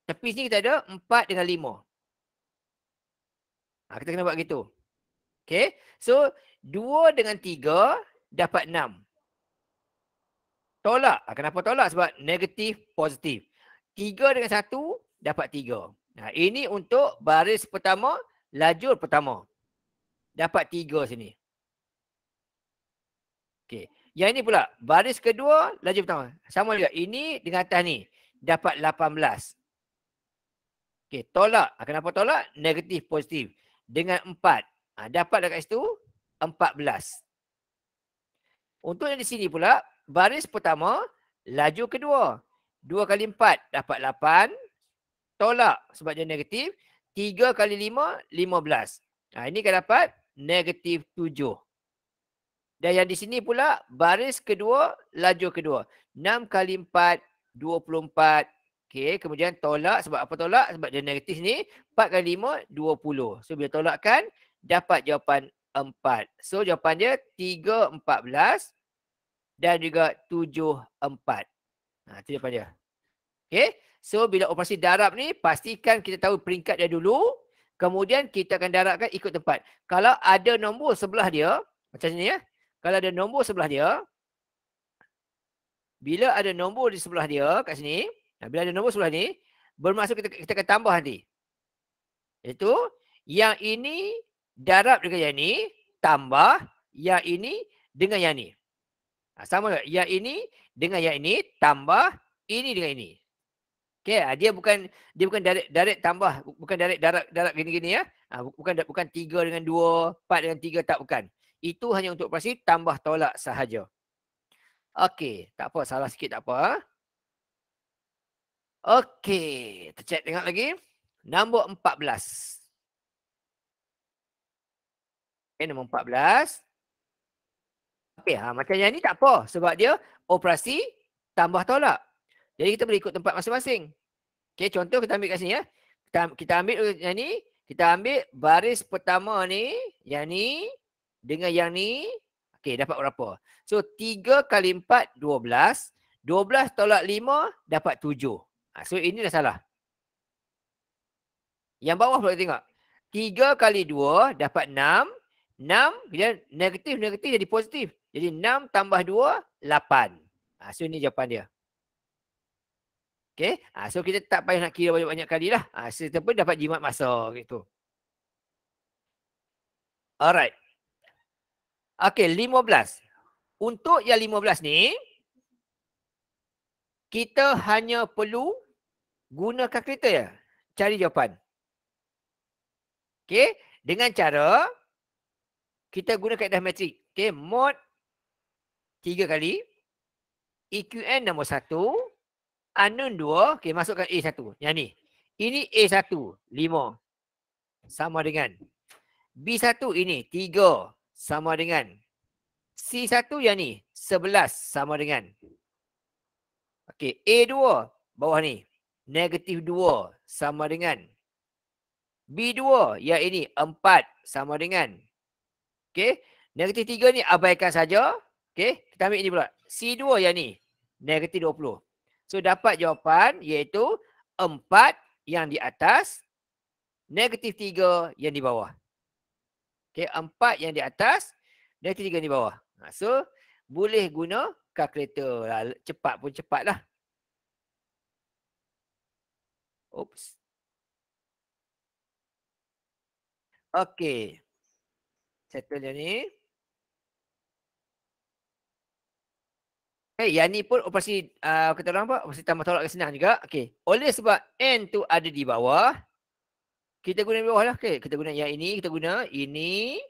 Tepi sini kita ada 4 dengan 5. Kita kena buat gitu. Okay. So, 2 dengan 3 dapat 6. Tolak. Kenapa tolak? Sebab negatif, positif. 3 dengan 1 dapat 3. Nah, ini untuk baris pertama, lajur pertama. Dapat 3 sini. Okay. Yang ini pula, baris kedua, lajur pertama. Sama juga. Ini dengan atas ni. Dapat 18. Okay. Tolak. Kenapa tolak? Negatif, positif. Dengan 4. Dapat dekat situ 14. Untuk yang di sini pula, baris pertama, laju kedua. 2 kali 4 dapat 8. Tolak sebab dia negatif. 3 kali 5, 15. Ini kan dapat negatif 7. Dan yang di sini pula, baris kedua, laju kedua. 6 kali 4, 24. Okay, kemudian tolak. Sebab apa tolak? Sebab dia negatif ni. 4 kali 5, 20. So, bila tolakkan, dapat jawapan 4. So, jawapan dia 3, 14. Dan juga 7, 4. Itu jawapan dia. Okay. So, bila operasi darab ni, pastikan kita tahu peringkat dia dulu. Kemudian, kita akan darabkan ikut tempat. Kalau ada nombor sebelah dia, macam ni ya. Kalau ada nombor sebelah dia, bila ada nombor di sebelah dia, kat sini, bila ada nombor sebelah ni, bermaksud kita akan tambah nanti. Iaitu, yang ini darab dengan yang ni, tambah yang ini dengan yang ni. Sama tak? Yang ini dengan yang ini, tambah ini dengan ini. Okay, dia bukan direct tambah, bukan direct darab gini-gini ya. Bukan 3 dengan 2, 4 dengan 3, tak, bukan. Itu hanya untuk operasi tambah tolak sahaja. Okey, tak apa, salah sikit tak apa. Okey, kita check tengok lagi. Nombor 14. Okay, nombor 14. Okey, macam yang ni tak apa sebab dia operasi tambah tolak. Jadi kita boleh ikut tempat masing-masing. Okey, contoh kita ambil kat sini ya. Kita ambil yang ni, kita ambil baris pertama ni, yang ni dengan yang ni. Okey, dapat berapa? So 3 kali 4, 12. 12 tolak 5 dapat 7. So ini dah salah. Yang bawah boleh tengok. 3 kali 2 dapat 6. 6 kemudian negatif jadi positif. Jadi 6 tambah 2, 8. So ini jawapan dia. Okay. So kita tak payah nak kira banyak-banyak kali lah. Kita pun dapat jimat masa gitu. Alright. Okay, 15. Untuk yang 15 ni, kita hanya perlu guna kalkulator ya. Cari jawapan. Okay. Dengan cara, kita guna kaedah metrik. Okay, mod 3 kali. EQN nombor 1. Unknown 2. Okay, masukkan A1. Yang ni. Ini A1. 5. Sama dengan. B1 ini. 3. Sama dengan. C1 yang ni. 11. Sama dengan. Okay, A2. Bawah ni. Negatif 2. Sama dengan. B2. Yang ini. 4. Sama dengan. Okay. Negatif 3 ni abaikan saja. Okay. Kita ambil ini pula. C2 yang ni. Negatif 20. So, dapat jawapan iaitu 4 yang di atas. Negatif 3 yang di bawah. Okay. 4 yang di atas. Negatif 3 yang di bawah. So, boleh guna kalkulator lah. Cepat pun cepat lah. Oops. Okay. Settle yang ni. Yang ni pun operasi kata orang apa? Operasi tambah tolak senang juga. Okey. Oleh sebab n tu ada di bawah, kita guna di bawah lah. Okey, kita guna yang ini, kita guna ini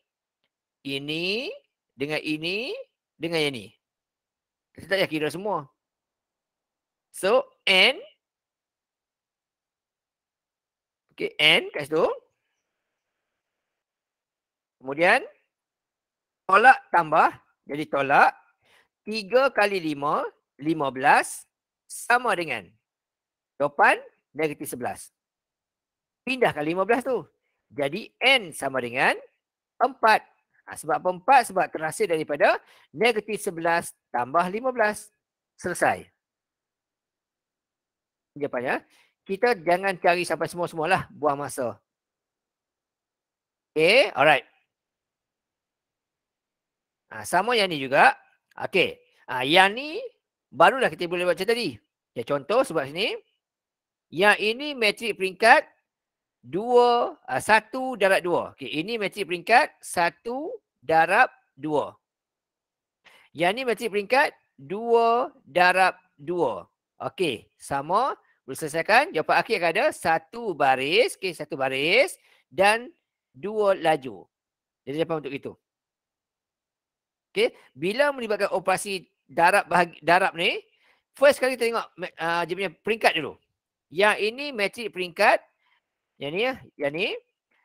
dengan ini dengan yang ni. Kita tak payah kira semua. So n, okey, n kat situ. Kemudian tolak tambah, jadi tolak 3 kali 5, 15 sama dengan jawapan negatif 11. Pindahkan 15 tu. Jadi N sama dengan 4. Sebab apa 4? Sebab terhasil daripada negatif 11 tambah 15. Selesai. Jawapannya. Kita jangan cari sampai semua-semualah. Buang masa. Okay, alright. Sama yang ni juga. Okay. Yang ni barulah kita boleh baca tadi. Okay, contoh sebab sini. Yang ini metrik peringkat 1 darab 2. Okay, ini metrik peringkat 1 darab 2. Yang ni metrik peringkat 2 darab 2. Okey, sama. Boleh selesaikan. Jawapan akhir akan ada 1 baris. Okey, 1 baris dan 2 laju. Jadi jawapan untuk itu. Okey, bila melibatkan operasi darab ni, first kali kita tengok dia punya peringkat dulu. Yang ini metrik peringkat, yang ni ya, yang ni.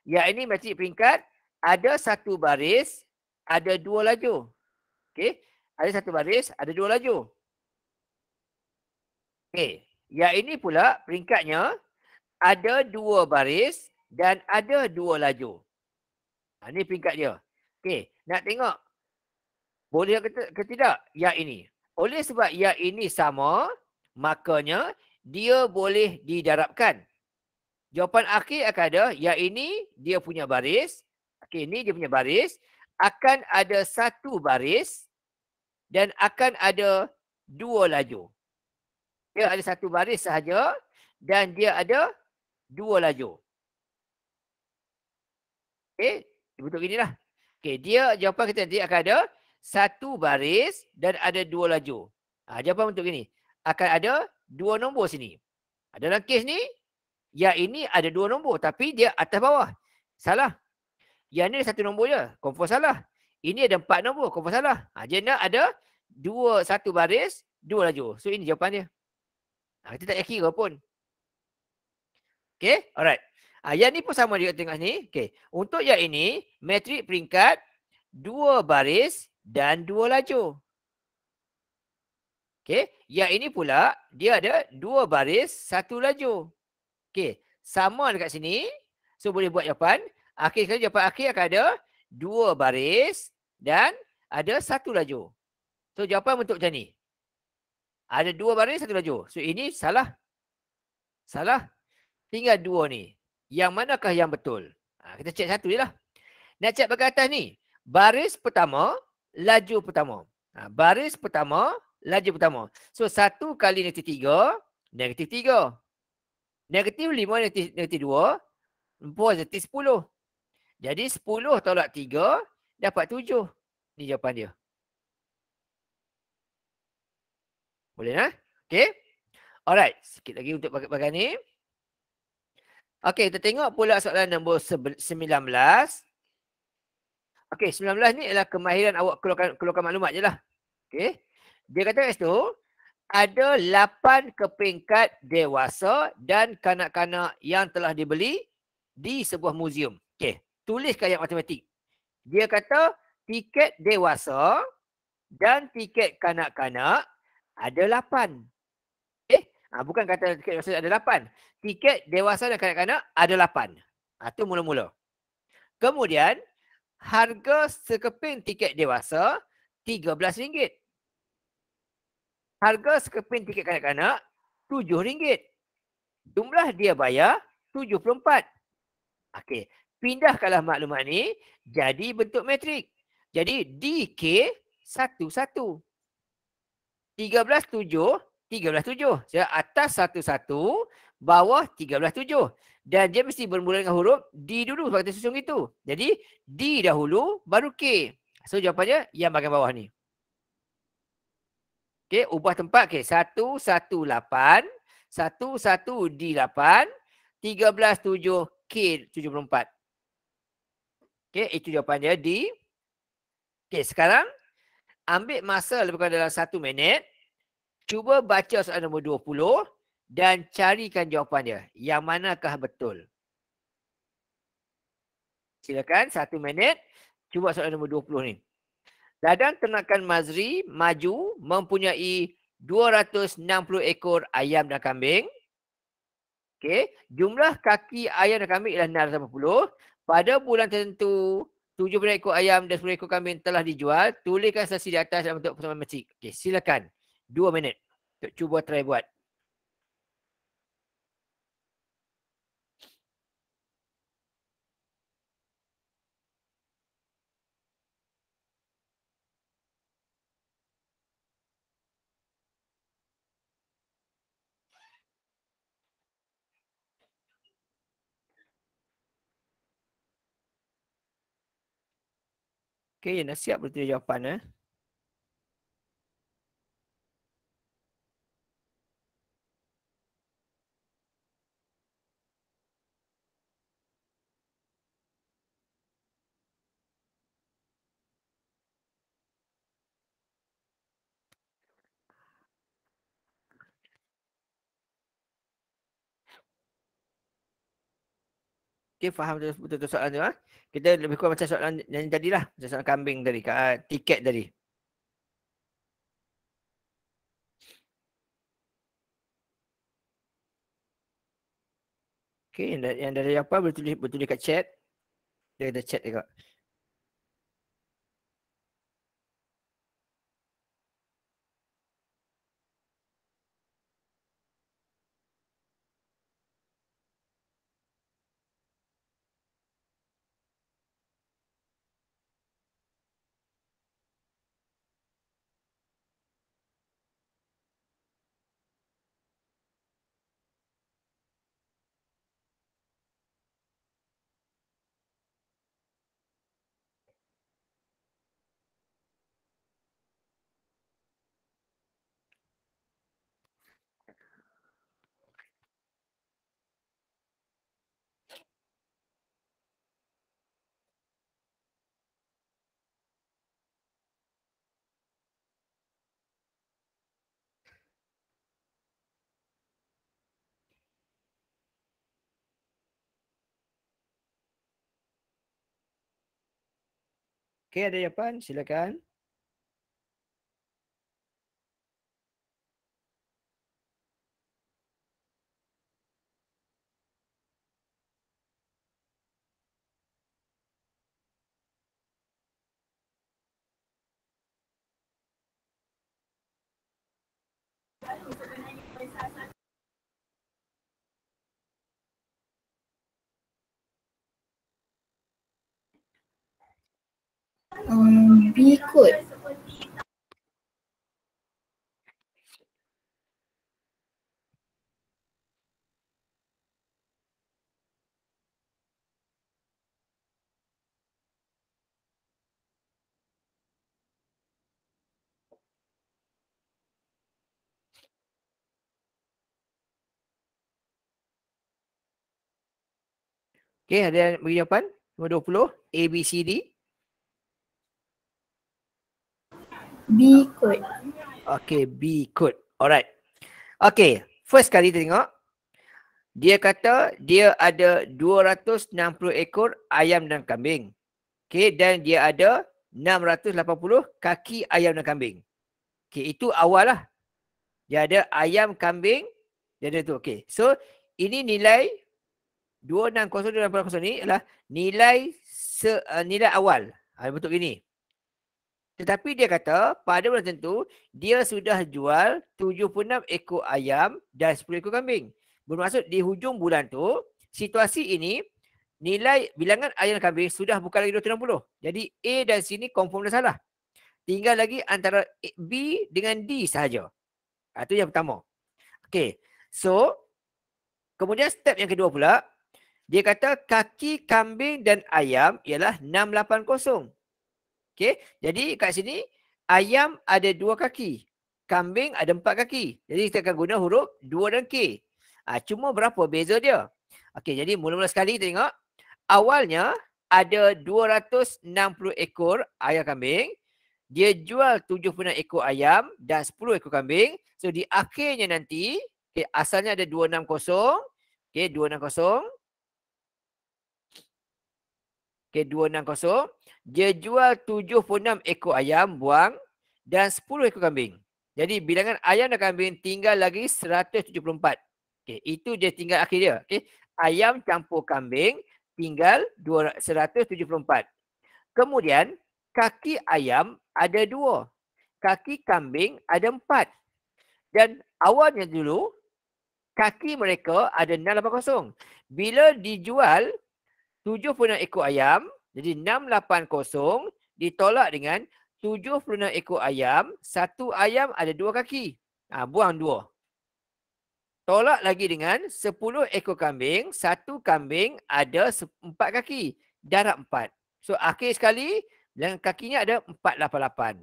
Yang ini metrik peringkat, ada 1 baris, ada 2 laju. Okey, ada 1 baris, ada 2 laju. Okey, yang ini pula peringkatnya ada 2 baris dan ada 2 laju. Ini peringkat dia. Okey, nak tengok boleh ke tidak yang ini? Oleh sebab yang ini sama, makanya dia boleh didarabkan. Jawapan akhir akan ada yang ini dia punya baris. Okey, ini dia punya baris. Akan ada 1 baris dan akan ada 2 laju. Dia ada 1 baris sahaja dan dia ada 2 laju. Okey, bentuk inilah. Okey, dia jawapan kita nanti akan ada 1 baris dan ada 2 laju. Jawapan untuk ini. Akan ada 2 nombor sini. Dalam kes ni, yang ini ada 2 nombor tapi dia atas bawah. Salah. Yang ni 1 nombor je. Confirm salah. Ini ada 4 nombor. Confirm salah. Dia nak ada 1 baris, 2 laju. So ini jawapan dia. Kita tak payah kira pun. Okay, alright. Yang ni pun sama juga tengok ni. Okay. Untuk yang ini, metrik peringkat 2 baris dan 2 laju. Okay. Yang ini pula, dia ada 2 baris, 1 laju. Okay. Sama dekat sini. So, boleh buat jawapan. Akhir sekali, jawapan akhir akan ada 2 baris dan ada 1 laju. So, jawapan bentuk macam ni. Ada 2 baris, 1 laju. So, ini salah. Salah. Tinggal 2 ni. Yang manakah yang betul? Kita cek satu je lah. Nak cek bagian atas ni. Baris pertama, laju pertama. Baris pertama, laju pertama. So, 1 kali negatif 3, negatif 3. Negatif 5, negatif 2, positif 10. Jadi, 10 tolak 3, dapat 7. Ini jawapan dia. Boleh lah? Okay. Alright. Sikit lagi untuk bagian ni. Okay, kita tengok pula soalan nombor 19. Okey, 19 ni adalah kemahiran awak keluarkan maklumat je lah. Okey. Dia kata kat situ, ada 8 kepingkat dewasa dan kanak-kanak yang telah dibeli di sebuah muzium. Okey, tuliskan ayat matematik. Dia kata tiket dewasa dan tiket kanak-kanak ada 8. Bukan kata tiket dewasa ada 8. Tiket dewasa dan kanak-kanak ada 8. Itu mula-mula. Kemudian, harga sekeping tiket dewasa RM13. Harga sekeping tiket kanak-kanak RM7. Jumlah dia bayar 74. Okey, pindahkanlah maklumat ni jadi bentuk metrik. Jadi DK 11. 13,7, 13,7. Saya atas 11, bawah 13,7. Dan dia mesti bermula dengan huruf D dulu sebab kita susun gitu. Jadi D dahulu baru K. So jawapannya yang bahagian bawah ni. Okey, ubah tempat. Okey, 118, 11 D8, 13,7 K74. Okey, itu jawapannya D. Okey, sekarang ambil masa lebih kurang dalam 1 minit. Cuba baca soalan nombor 20 dan carikan jawapan dia. Yang manakah betul? Silakan 1 minit. Cuba soalan nombor 20 ni. Ladang ternakan Mazri maju mempunyai 260 ekor ayam dan kambing. Okey, jumlah kaki ayam dan kambing ialah 680. Pada bulan tertentu 70 ekor ayam dan 10 ekor kambing telah dijual. Tuliskan sesi di atas dalam bentuk persamaan metrik. Okey, silakan. 2 minit. Untuk cuba try buat. Okey, dah siap betul jawapan. Okey, faham betul-betul soalan tu. Kita lebih kurang macam soalan yang tadi lah. Macam soalan kambing tadi, tiket tadi. Okey, yang dah ada jawapan boleh tulis kat chat. Dia ada chat juga. Okey, ada jawapan? Silakan. B kot. Okey, ada yang bagi jawapan? Nombor 20, A, B, C, D. B code. Okay, B code. Alright. Okay, first kali kita tengok. Dia kata dia ada 260 ekor ayam dan kambing. Okay, dan dia ada 680 kaki ayam dan kambing. Okay, itu awal lah. Dia ada ayam, kambing, dia ada tu. Okay, so ini nilai 260 dan 80 ni adalah nilai nilai awal. Bentuk gini. Tetapi dia kata pada bulan tertentu dia sudah jual 76 ekor ayam dan 10 ekor kambing. Bermaksud di hujung bulan tu situasi ini nilai bilangan ayam dan kambing sudah bukan lagi 260. Jadi A dan C ni confirm dah salah. Tinggal lagi antara B dengan D sahaja. Itu yang pertama. Okay. So kemudian step yang kedua pula dia kata kaki kambing dan ayam ialah 680. Okey, jadi kat sini ayam ada 2 kaki, kambing ada 4 kaki. Jadi kita akan guna huruf 2 dan K. Cuma berapa beza dia? Okey, jadi mula-mula sekali kita tengok. Awalnya ada 260 ekor ayam kambing. Dia jual 76 ekor ayam dan 10 ekor kambing. So di akhirnya nanti, okay, asalnya ada 260. Okey, 260. Okey, 260. Dia jual 76 ekor ayam buang dan 10 ekor kambing. Jadi bilangan ayam dan kambing tinggal lagi 174. Okey, itu dia tinggal akhir dia. Okey, ayam campur kambing tinggal 174. Kemudian kaki ayam ada 2. Kaki kambing ada 4. Dan awalnya dulu kaki mereka ada 680. Bila dijual 76 ekor ayam, jadi 680 ditolak dengan 76 ekor ayam, satu ayam ada 2 kaki. Buang 2. Tolak lagi dengan 10 ekor kambing, satu kambing ada 4 kaki, darab 4. So akhir sekali dengan kakinya ada 488.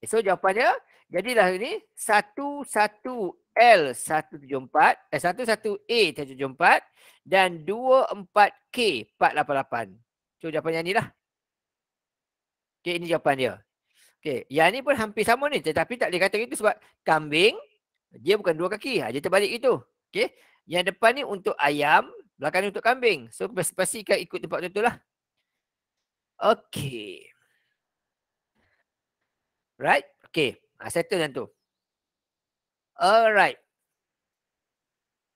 So jawapannya jadilah ini 11L174, 11A174 dan 24K488. So jawapannya ni lah. Okey, ini jawapan dia. Okey, yang ni pun hampir sama ni, tetapi tak boleh kata gitu sebab kambing dia bukan 2 kaki, dia terbalik itu. Okey, yang depan ni untuk ayam, belakang ni untuk kambing. So pastikan ikut tempat tu lah. Okey. Right? Okey, settle yang tu. Alright.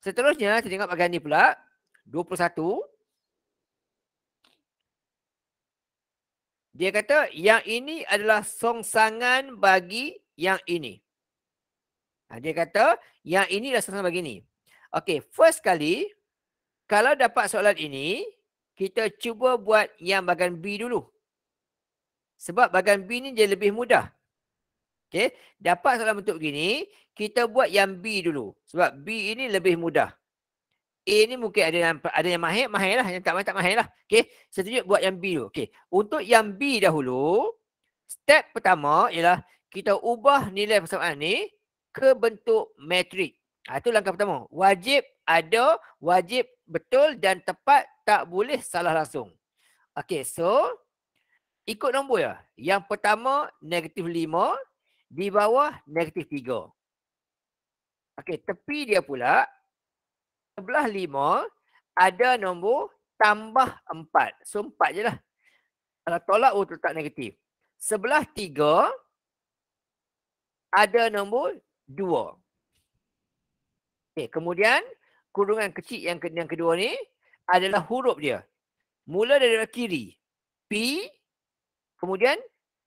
Seterusnya, kita tengok bahagian ni pula. 21. Dia kata yang ini adalah songsangan bagi yang ini. Dia kata yang ini adalah songsangan bagi ini. Okey, first kali, kalau dapat soalan ini, kita cuba buat yang bahagian B dulu. Sebab bahagian B ni dia lebih mudah. Okey, dapat soalan bentuk begini, kita buat yang B dulu. Sebab B ini lebih mudah. A ni mungkin ada yang mahir lah. Yang tak mahir lah. Okey, saya tunjuk buat yang B dulu. Okey, untuk yang B dahulu, step pertama ialah kita ubah nilai persamaan ni ke bentuk matrik. Itu langkah pertama. Wajib ada, wajib betul dan tepat, tak boleh salah langsung. Okey, so ikut nombor ya. Yang pertama -5, di bawah -3. Okey, tepi dia pula sebelah 5 ada nombor tambah 4. So 4 je lah. Kalau tolak letak negatif. Sebelah 3 ada nombor 2. Okay, kemudian kurungan kecil yang kedua ni adalah huruf dia. Mula dari kiri. P, kemudian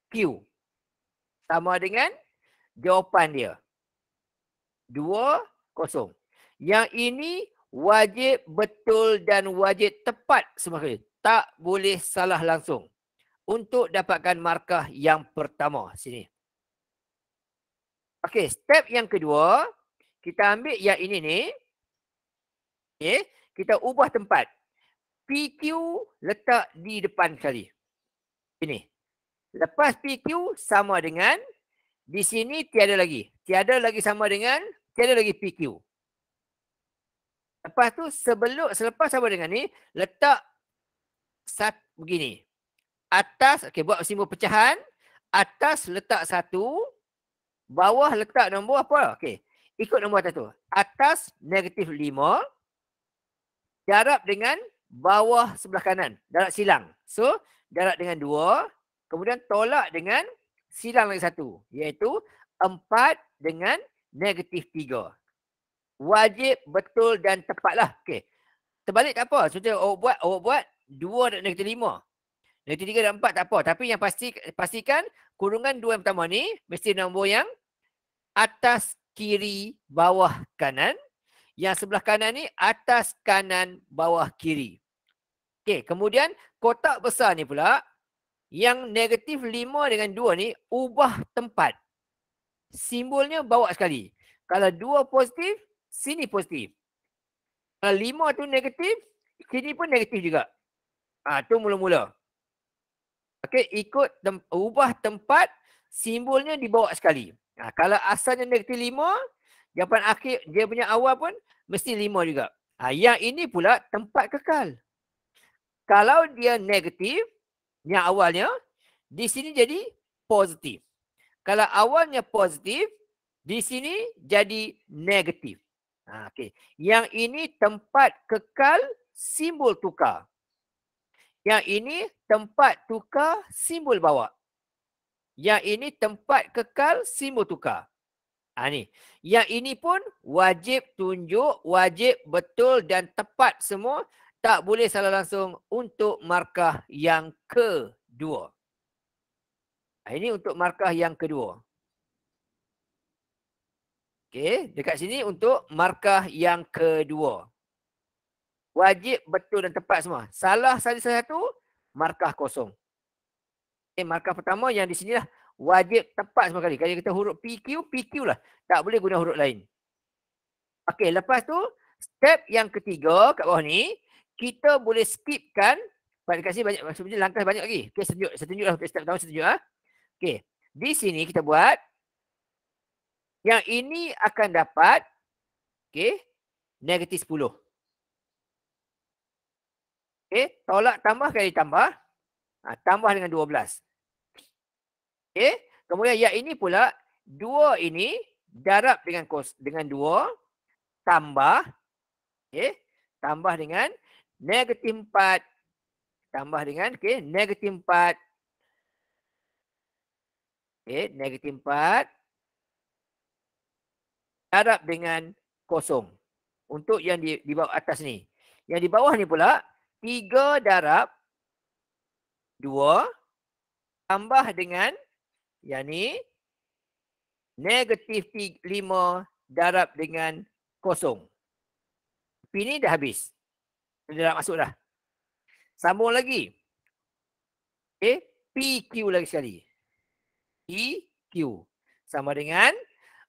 Q. Sama dengan jawapan dia. 20. Yang ini wajib betul dan wajib tepat semua kali. Tak boleh salah langsung. Untuk dapatkan markah yang pertama. Sini. Okey, step yang kedua. Kita ambil yang ini ni. Okay, kita ubah tempat. PQ letak di depan sekali. Ini. Lepas PQ sama dengan. Di sini tiada lagi. Tiada lagi sama dengan. Tiada lagi PQ. Lepas tu selepas sama dengan ni, letak begini. Atas, okey, buat simbol pecahan. atas letak 1, bawah letak nombor apa? Okey. Ikut nombor atas tu. Atas negatif 5, darab dengan bawah sebelah kanan. Darab silang. So, darab dengan 2, kemudian tolak dengan silang lagi 1. Iaitu 4 dengan negatif 3. Wajib, betul dan tepatlah. Okey. Terbalik tak apa. Contoh awak buat 2 dan negatif 5. Negatif 3 dan 4 tak apa. Tapi yang pastikan kurungan 2 yang pertama ni mesti nombor yang atas kiri bawah kanan. Yang sebelah kanan ni atas kanan bawah kiri. Okey, kemudian kotak besar ni pula yang negatif 5 dengan 2 ni ubah tempat. Simbolnya bawa sekali. Kalau 2 positif, sini positif. Kalau 5 tu negatif, sini pun negatif juga. Tu mula-mula. Okey, ikut ubah tempat, simbolnya dibawa sekali. Kalau asalnya negatif 5, jawapan akhir dia punya awal pun mesti 5 juga. Yang ini pula tempat kekal. Kalau dia negatif, yang awalnya, di sini jadi positif. Kalau awalnya positif, di sini jadi negatif. Okey. Yang ini tempat kekal, simbol tukar. Yang ini tempat tukar, simbol bawa. Yang ini tempat kekal, simbol tukar. Ni. Yang ini pun wajib tunjuk, wajib betul dan tepat semua. Tak boleh salah langsung untuk markah yang kedua. Ini untuk markah yang kedua. Okey, dekat sini untuk markah yang kedua. Wajib, betul dan tepat semua. Salah salah satu, markah kosong. Markah pertama yang di sini lah wajib tepat semua kali. Kalau kita huruf PQ, PQ lah. Tak boleh guna huruf lain. Okey, lepas tu step yang ketiga kat bawah ni, kita boleh skipkan. Dekat sini banyak, maksudnya langkah banyak lagi. Okey, saya tunjuklah untuk step pertama, saya tunjuk. Okey, di sini kita buat. Yang ini akan dapat, okey, negatif 10. Okey, tolak tambah kali tambah. Tambah dengan 12. Okey, kemudian yang ini pula, 2 ini darab dengan 2, tambah, okey, tambah dengan negatif 4, tambah dengan, okey, negatif 4. Okey, negatif 4. Darab dengan kosong. Untuk yang di bawah atas ni. Yang di bawah ni pula, 3 darab 2 tambah dengan yang ni negatif 5 darab dengan kosong. P ni dah habis. Dia dah masuk dah. Sambung lagi. Okay. PQ lagi sekali. PQ. Sama dengan,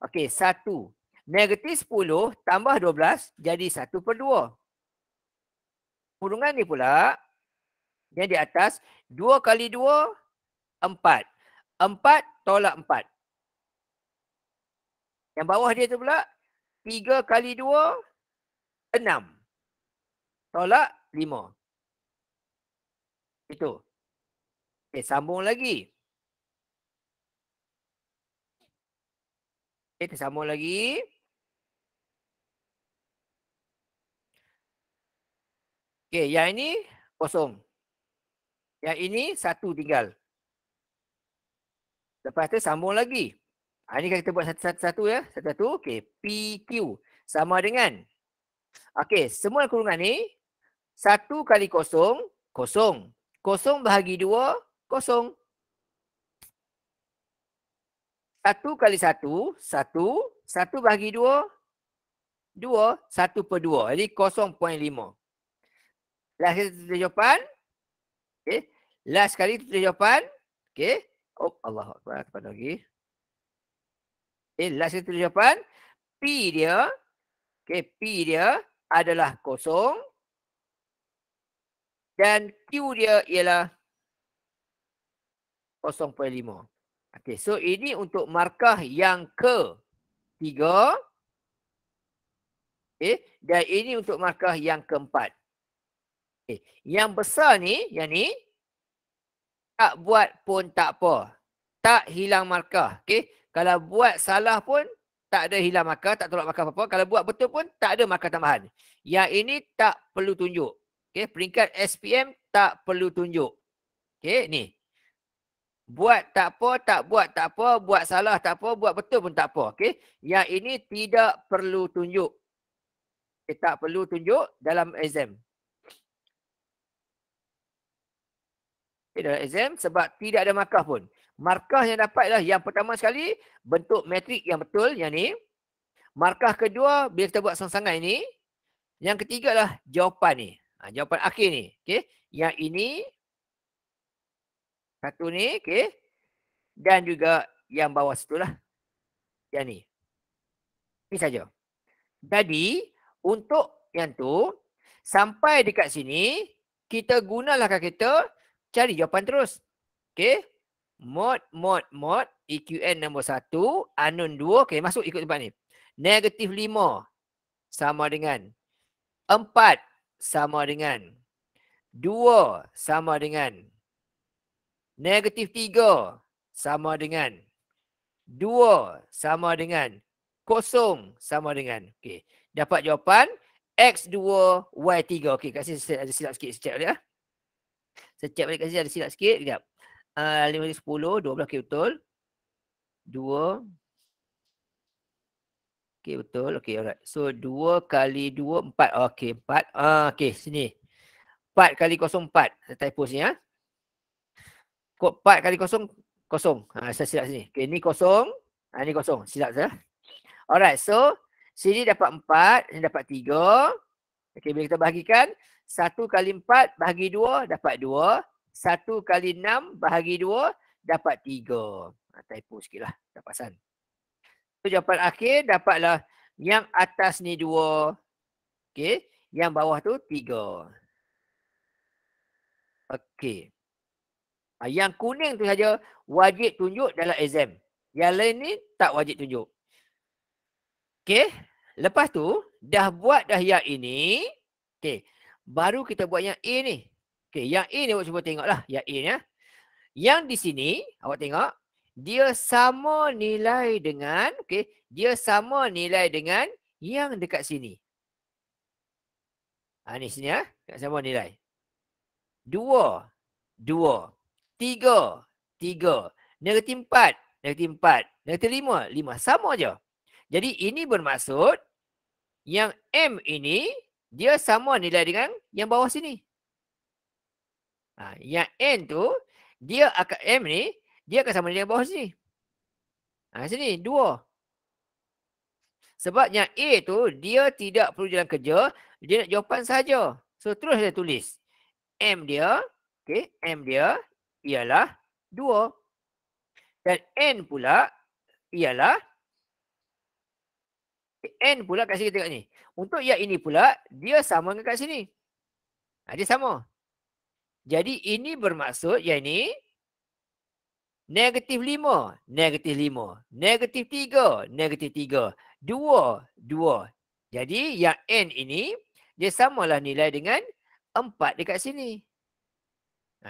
okey, 1. Negatif 10 tambah 12 jadi 1/2. Kurungan ni pula, yang di atas, 2 kali 2, 4. 4 tolak 4. Yang bawah dia tu pula, 3 kali 2, 6. Tolak 5. Itu. Okey, sambung lagi. Okey, kita sambung lagi. Okey, yang ini kosong. Yang ini 1 tinggal. Lepas tu sambung lagi. Ini kita buat satu-satu ya. Satu-satu. Okey, PQ sama dengan. Okey, semua kurungan ni 1 kali kosong, kosong. Kosong bahagi 2, kosong. 1 kali 1, 1. 1 bahagi 2, 2. 1/2. Jadi 0.5. Last kali tulis jawapan. Okey. Last kali tulis jawapan. Okey. Oh, Allah Akbar. Tepat lagi. Okey, last kali tulis jawapan. P dia. Okey, P dia adalah 0. Dan Q dia ialah 0.5. Okey, so ini untuk markah yang ke-3. Okey, dan ini untuk markah yang ke-4. Yang besar ni, yang ni, tak buat pun tak apa. tak hilang markah. Okey. Kalau buat salah pun tak ada hilang markah, tak tolak markah apa-apa. Kalau buat betul pun tak ada markah tambahan. Yang ini tak perlu tunjuk. Okey, peringkat SPM tak perlu tunjuk. Okey, ni. Buat tak apa, tak buat tak apa, buat salah tak apa, buat betul pun tak apa. Okey. Yang ini tidak perlu tunjuk. Tak perlu tunjuk dalam exam. Dalam exam sebab tidak ada markah pun. Markah yang dapat adalah yang pertama sekali bentuk matrik yang betul yang ni. Markah kedua bila kita buat sangsangan ini. Yang ketiga adalah jawapan ni. Jawapan akhir ni. Okay. Yang ini. Satu ni. Okay. Dan juga yang bawah situ lah. Yang ni. Ini saja. Jadi untuk yang tu. Sampai dekat sini. Kita gunalah kita cari jawapan terus. Okay. Mod. EQN nombor 1. Unknown 2. Okay. Masuk ikut tempat ni. Negatif 5. Sama dengan 4 sama dengan 2 sama dengan negatif 3 sama dengan 2 sama dengan 0 sama dengan. Okey. Dapat jawapan X2 Y3. Okey, kat sini ada silap sikit. Saya check balik lah. Saya check balik kat sini ada silap sikit. Sekejap. 5, 10, 12. Okey, betul. 2. Okey, betul. Okey, alright. So, 2 kali 2, 4. Okey, 4. Okey, sini. 4 kali 0, 4. Saya typo sini, ya. 4 kali 0, 0. Saya silap sini. Okey, ni 0. Ni 0. Silap saya. Alright, so, sini dapat 4. Ini dapat 3. Okey, bila kita bahagikan, 1 kali 4 bahagi 2, dapat 2. 1 kali 6 bahagi 2, dapat 3. Typo sikit lah. Tak perasan. Jawapan akhir dapatlah yang atas ni 2. Okey. Yang bawah tu 3. Okey. Yang kuning tu saja wajib tunjuk dalam exam. Yang lain ni tak wajib tunjuk. Okey. Lepas tu dah buat dah yang ini. Okey. Baru kita buat yang A ni. Okey. Yang A ni awak cuba tengoklah. Yang A ni. Yang di sini awak tengok. Dia sama nilai dengan, okey, dia sama nilai dengan yang dekat sini. Ni sini ya, sama nilai. 2, 2, 3, 3, negatif 4, negatif 4, negatif 5, 5. Sama je. Jadi ini bermaksud yang M ini dia sama nilai dengan yang bawah sini. Yang N tu dia akan M ni dia akan sama dengan bawah sini. Sini 2. Sebab yang A tu dia tidak perlu jalan kerja, dia nak jawapan saja. So terus saya tulis. M dia, okey, M dia ialah 2. Dan N pula ialah N pula kat sini tengok ni. Untuk yang ini pula dia sama dengan kat sini. Dia sama. Jadi ini bermaksud yang ini negatif 5, negatif 5, negatif 3, negatif 3, 2, 2. Jadi yang N ini, dia samalah nilai dengan 4 dekat sini.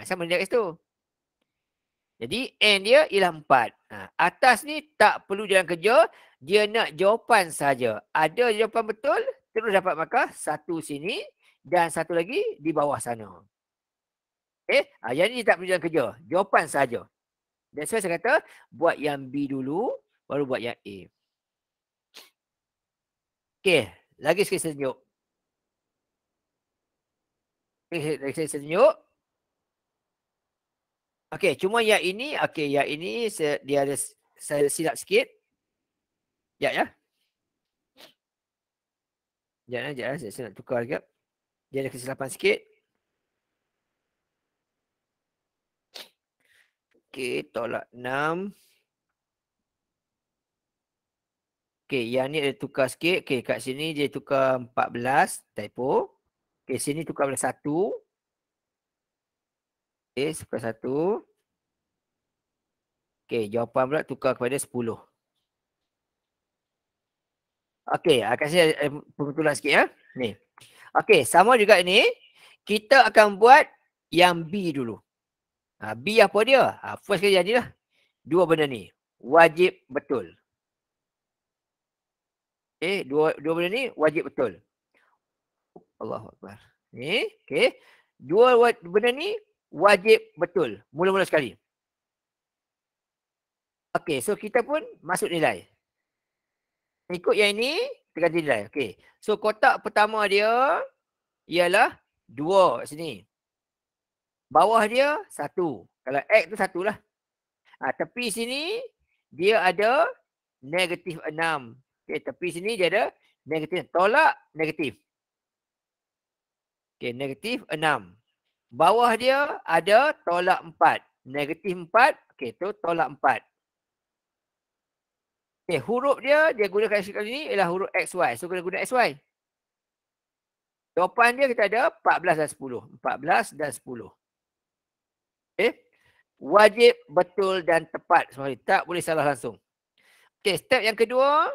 Sama nilai kat situ. Jadi N dia ialah 4. Atas ni tak perlu jalan kerja, dia nak jawapan saja. Ada jawapan betul, terus dapat markah 1 sini dan 1 lagi di bawah sana. Yang ni tak perlu jalan kerja, jawapan saja. Dan saya kata, buat yang B dulu, baru buat yang A. Okey, lagi sikit saya tunjuk. Lagi saya tunjuk. Okey, cuma yang ini, yang ini dia ada saya silap sikit. Ya. Sekejap, saya nak tukar juga. Dia ada kesilapan sikit. Okey, tolak 6. Okey, yang ni ada tukar sikit. Okey, kat sini dia tukar 14. Typo. Okey, sini tukar pada 1. Okey, tukar 1. Okey, jawapan pula tukar kepada 10. Okey, kat sini ada pembetulan sikit ya. Ni. Okey, sama juga ni. Kita akan buat yang B dulu. B apa dia? First kali jadilah. dua benda ni wajib betul. Dua benda ni wajib betul. Allahu Akbar. Ni, benda ni wajib betul. Mula-mula sekali. Okey, so kita pun masuk nilai. Ikut yang ini, kita ganti nilai. Okey. So kotak pertama dia ialah 2 kat sini. Bawah dia 1. Kalau X tu 1 lah. Tepi sini dia ada negatif 6. Okey, tepi sini dia ada negatif. Tolak negatif. Okey, negatif 6. Bawah dia ada tolak 4. Negatif 4. Okey, tu tolak 4. Okey, huruf dia gunakan kali ni ialah huruf XY. So, kena guna XY. Jawapan dia kita ada 14 dan 10. 14 dan 10. Okey. Wajib, betul dan tepat. Semua tak boleh salah langsung. Okey, step yang kedua.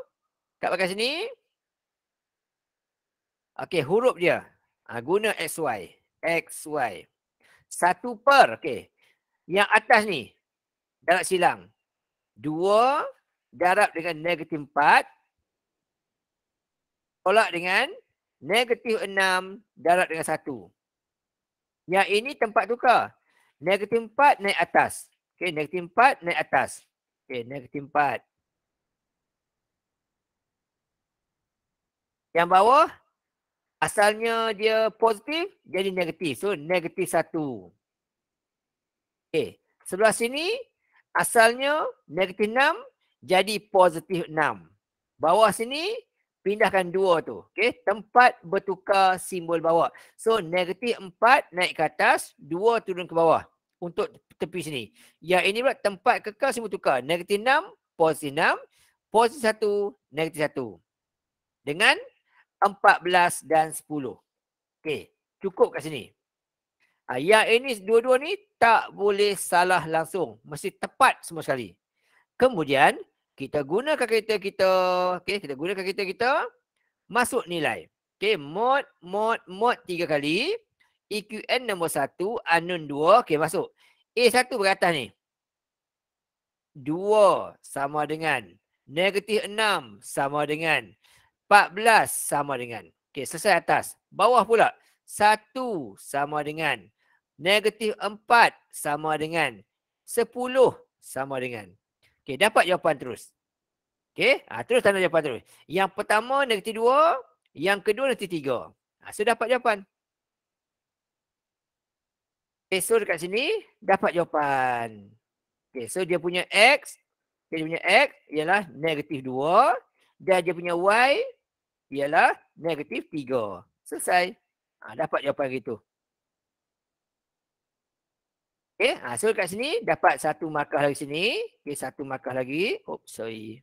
Kat bahagian sini. Okey, huruf dia. Guna XY. XY. 1 per. Okey. Yang atas ni. Darab silang. 2 darab dengan negatif 4. Tolak dengan negatif 6 darab dengan 1. Yang ini tempat tukar. Negatif 4 naik atas. Okey, negatif 4 naik atas. Okey, negatif 4. Yang bawah, asalnya dia positif, jadi negatif. So, negatif 1. Okey, sebelah sini, asalnya negatif 6, jadi positif 6. Bawah sini, pindahkan 2 tu. Okey, tempat bertukar simbol bawah. So, negatif 4 naik ke atas, 2 turun ke bawah. Untuk tepi sini. Yang ini pula tempat kekal simbol tukar. Negatif 6, positif 6. Positif 1, negatif 1. Dengan 14 dan 10. Okey, cukup kat sini. Yang ini, dua-dua ni tak boleh salah langsung. Mesti tepat semua sekali. Kemudian, kita gunakan kereta kita. Okey, kita gunakan kereta kita. Masuk nilai. Okey, mod 3 kali. EQN nombor 1, unknown 2. Okey, masuk. A1 beratas ni. 2 sama dengan. Negatif 6 sama dengan. 14 sama dengan. Okey, selesai atas. Bawah pula. 1 sama dengan. Negatif 4 sama dengan. 10 sama dengan. Okey, dapat jawapan terus. Okey, terus tanda jawapan terus. Yang pertama negatif 2. Yang kedua negatif 3. So, dapat jawapan. Okay, so dekat sini dapat jawapan. Okay, so dia punya X. Okay, dia punya X ialah negatif 2. Dan dia punya Y ialah negatif 3. Selesai. Dapat jawapan gitu. Okay, so dekat sini dapat satu markah lagi sini. Okay, satu markah lagi. Oops, sorry.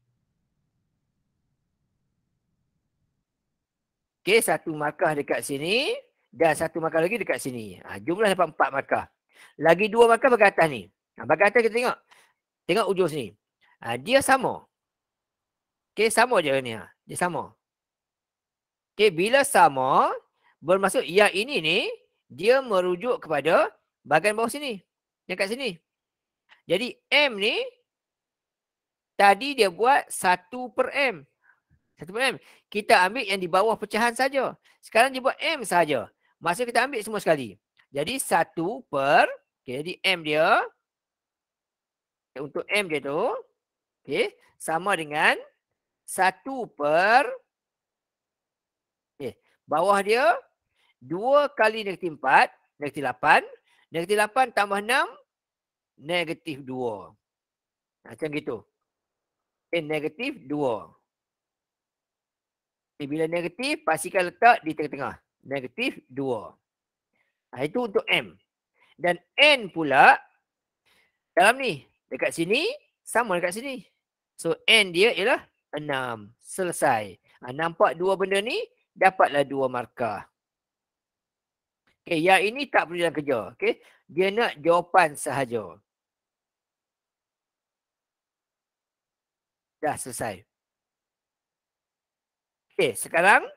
Okay, satu markah dekat sini. Dan satu markah lagi dekat sini. Jumlah dapat 4 markah. Lagi 2 markah bahagian atas ni. Bahagian atas kita tengok. Tengok ujung sini. Dia sama. Okay, sama je ni. Dia sama. Okay, bila sama, bermaksud yang ini ni, dia merujuk kepada bahagian bawah sini. Yang kat sini. Jadi, M ni, tadi dia buat 1 per M. 1 per M. Kita ambil yang di bawah pecahan saja. Sekarang dia buat M saja. Maksud kita ambil semua sekali. Jadi 1 per, okay, jadi M dia, untuk M dia tu, okay, sama dengan 1 per, okay, bawah dia, 2 kali negatif 4, negatif 8, negatif 8 tambah 6, negatif 2. Macam gitu. Okay, negatif 2. Okay, bila negatif, pastikan letak di tengah-tengah. Negatif 2. Itu untuk M. Dan N pula, dalam ni, dekat sini, sama dekat sini. So, N dia ialah 6. Selesai. Nampak dua benda ni, dapatlah 2 markah. Okay, yang ini tak perlu dalam kerja. Okay, dia nak jawapan sahaja. Dah selesai. Okay, sekarang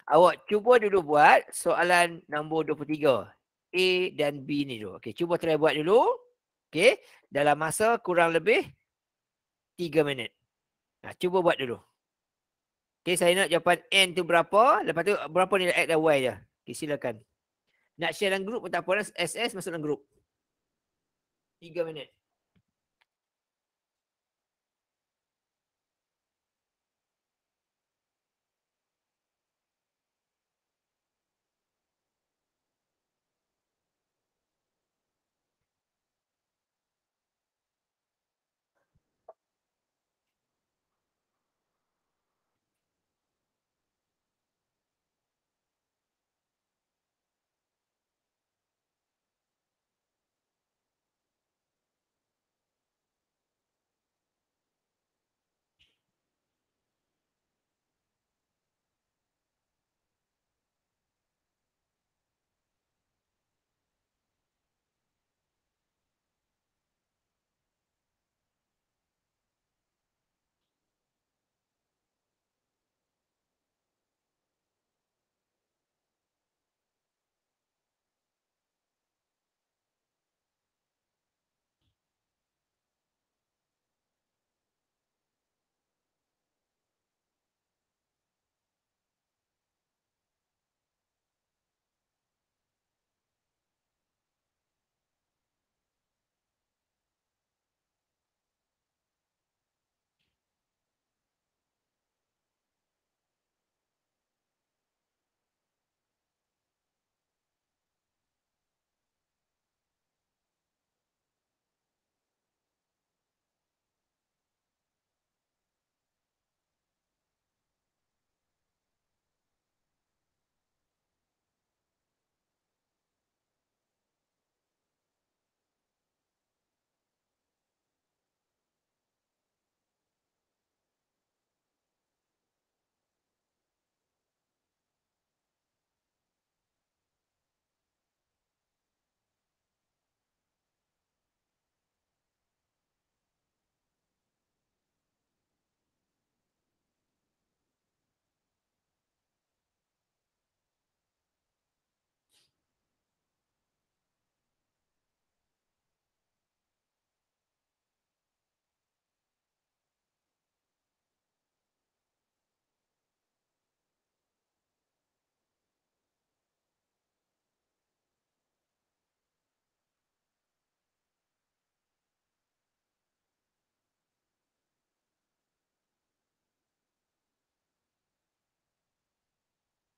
awak cuba dulu buat soalan nombor 23. A dan B ni dulu. Okay, cuba try buat dulu. Okay, dalam masa kurang lebih 3 minit. Cuba buat dulu. Okay, saya nak jawapan N tu berapa. Lepas tu berapa nilai X dan Y je. Okay, silakan. Nak share dalam grup pun tak apa. SS masuk dalam grup. 3 minit.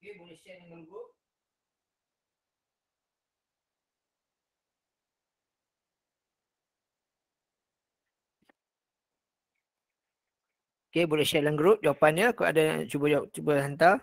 Okay, boleh share dengan grup. Okay, boleh share dalam grup jawapannya. Kalau ada cuba hantar.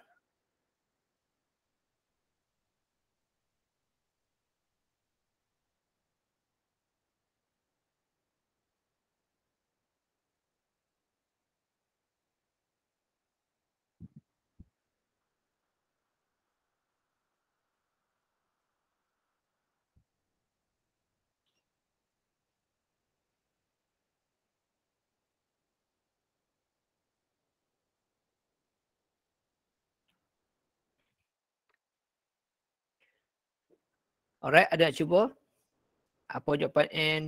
Alright, ada nak cuba? Apa jawapan N?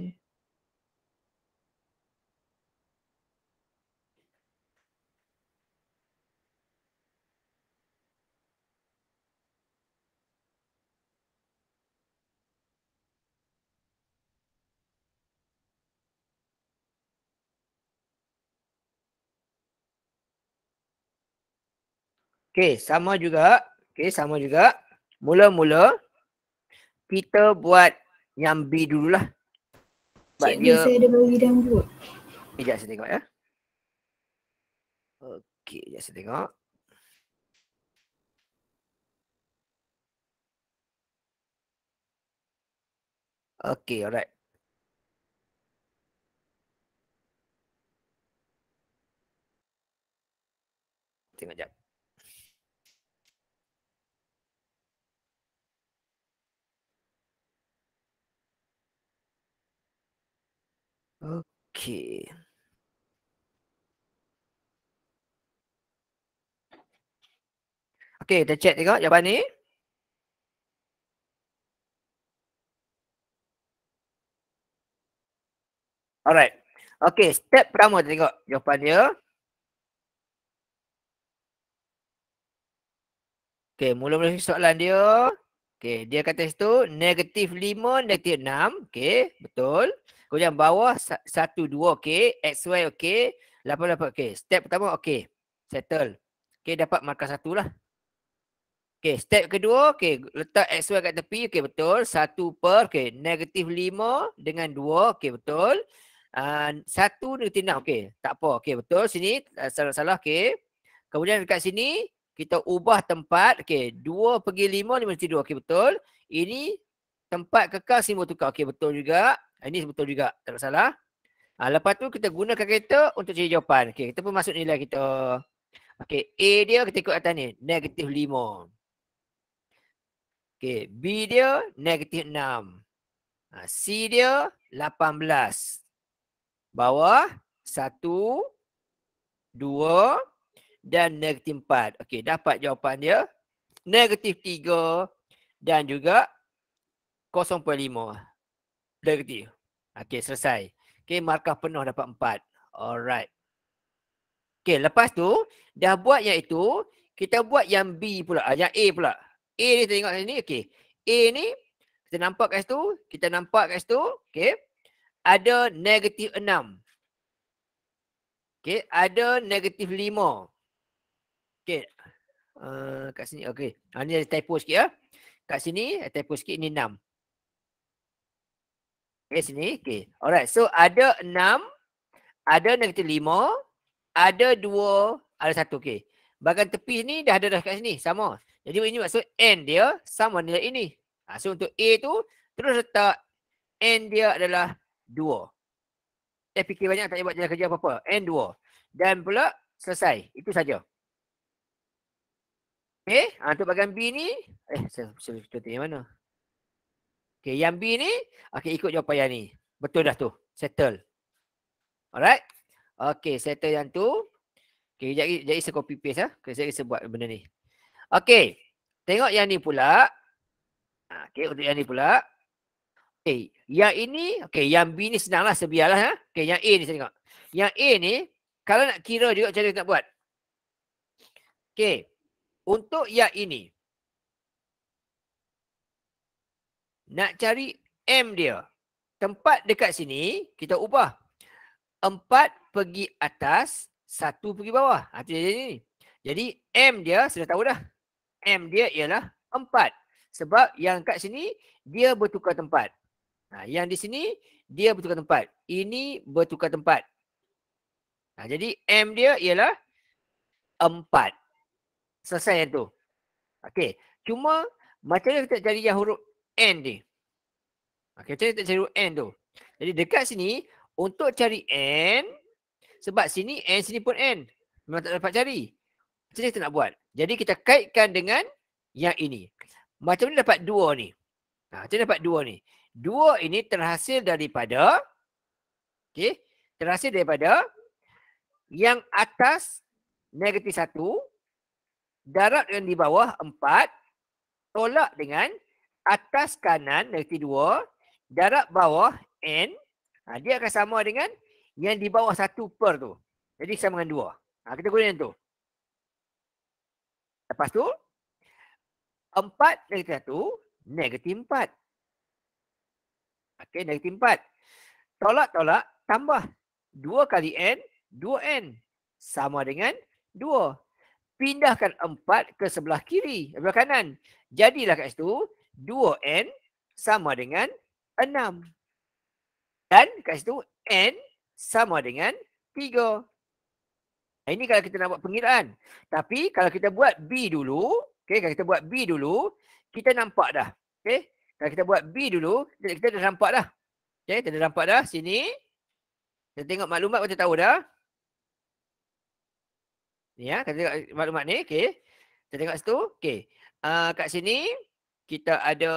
Okay, sama juga. Okay, sama juga. Mula-mula kita buat yang B dululah. Cikgu, saya ada bagi dalam grup. Sekejap saya tengok ya. Okey, sekejap saya tengok. Okey, alright. Tengok jap. Okey. Okey, kita check tengok jawapan ni. Alright. Okey, step pertama kita tengok jawapan dia. Okey, mula-mula soalan dia. Okey, dia kata situ negatif 5, negatif 6. Okey, betul. Kemudian bawah 1, 2. Okey, XY okey. 8, 8. Okey, step pertama okey. Settle. Okey, dapat markah 1 lah. Okey, step kedua. Okey, letak XY kat tepi. Okey, betul. 1 per. Okey, negatif 5 dengan 2. Okey, betul. 1 negatif 6. Okey, tak apa. Okey, betul. Sini salah-salah. Okey. Kemudian dekat sini kita ubah tempat. Okey, 2 pergi 5, 5 pergi 2. Okey, betul. Ini tempat kekal sini bertukar. Okey, betul juga. Ini betul juga. Tak salah. Lepas tu kita gunakan kereta untuk cari jawapan. Okey, kita pun masuk nilai kita. Okey, A dia kita ikut atas ni. Negatif 5. Okey, B dia negatif 6. C dia 18. Bawah 1, 2 dan negatif 4. Okey, dapat jawapan dia. Negatif 3 dan juga 0.5. Negatif. Okey, selesai. Okey, markah penuh dapat 4. Alright. Okey, lepas tu dah buat yang itu, kita buat yang B pula, yang A pula. A ni tengok sini, okey. A ni kita nampak kat situ, okey. Ada negatif 6. Okey, ada negatif 5. Okey. Kat sini okey. Ni ada typo sikit ya. Kat sini typo sikit, ni 6. Okey, sini. Okey. Alright. So ada 6, ada negatif 5, ada 2, ada 1. Okey. Bahagian tepi ni dah ada kat sini, sama. Jadi ini maksud N dia sama nilai ini. So untuk A tu terus letak N dia adalah 2. Fikir banyak, tak payah buat jalan kerja apa-apa. N 2. Dan pula selesai. Itu saja. Okey, untuk bahagian B ni, saya contoh yang mana? Okey, yang B ni, okey, ikut jawapan yang ni. Betul dah tu. Settle. Alright. Okey, settle yang tu. Okey, jadi saya copy paste lah. Okay, saya buat benda ni. Okey, tengok yang ni pula. Okey, untuk yang ni pula. Okey, yang ini, okey, yang B ni senanglah, sebiarlah. Ha? Okey, yang A ni saya tengok. Yang A ni, kalau nak kira juga macam mana nak buat. Okey, untuk yang ini. Nak cari M dia. Tempat dekat sini, kita ubah. 4 pergi atas, 1 pergi bawah. Itu jadi ni. Jadi M dia, sudah tahu dah. M dia ialah 4. Sebab yang kat sini, dia bertukar tempat. Yang di sini, dia bertukar tempat. Ini bertukar tempat. Jadi M dia ialah 4. Selesai yang tu. Okey. Cuma, macam mana kita cari yang huruf N ni? Okey, macam mana kita cari huruf N tu? Jadi dekat sini, untuk cari N, sebab sini N, sini pun N. Memang tak dapat cari. Macam mana kita nak buat? Jadi kita kaitkan dengan yang ini. Macam mana dapat 2 ni? Macam mana dapat 2 ni? 2 ini terhasil daripada, okey, terhasil daripada yang atas negatif 1, darab dengan di bawah 4, tolak dengan atas kanan negatif 2, darab bawah N, dia akan sama dengan yang di bawah 1 per tu. Jadi sama dengan 2. Kita guna yang tu. Lepas tu, 4 negatif 1, negatif 4. Okey, negatif 4. Tolak-tolak, tambah. 2 kali N, 2N. Sama dengan 2. Pindahkan 4 ke sebelah kiri, sebelah kanan. Jadilah kat situ, 2N sama dengan 6. Dan kat situ, N sama dengan 3. Ini kalau kita nak buat pengiraan. Tapi kalau kita buat B dulu, okay, kalau kita buat B dulu, kita nampak dah. Okay? Kalau kita buat B dulu, kita dah nampak dah. Okay, kita dah nampak dah sini. Kita tengok maklumat kita tahu dah. Ni ya, kita tengok maklumat ni. Okay. Kita tengok situ. Okay. Kat sini, kita ada...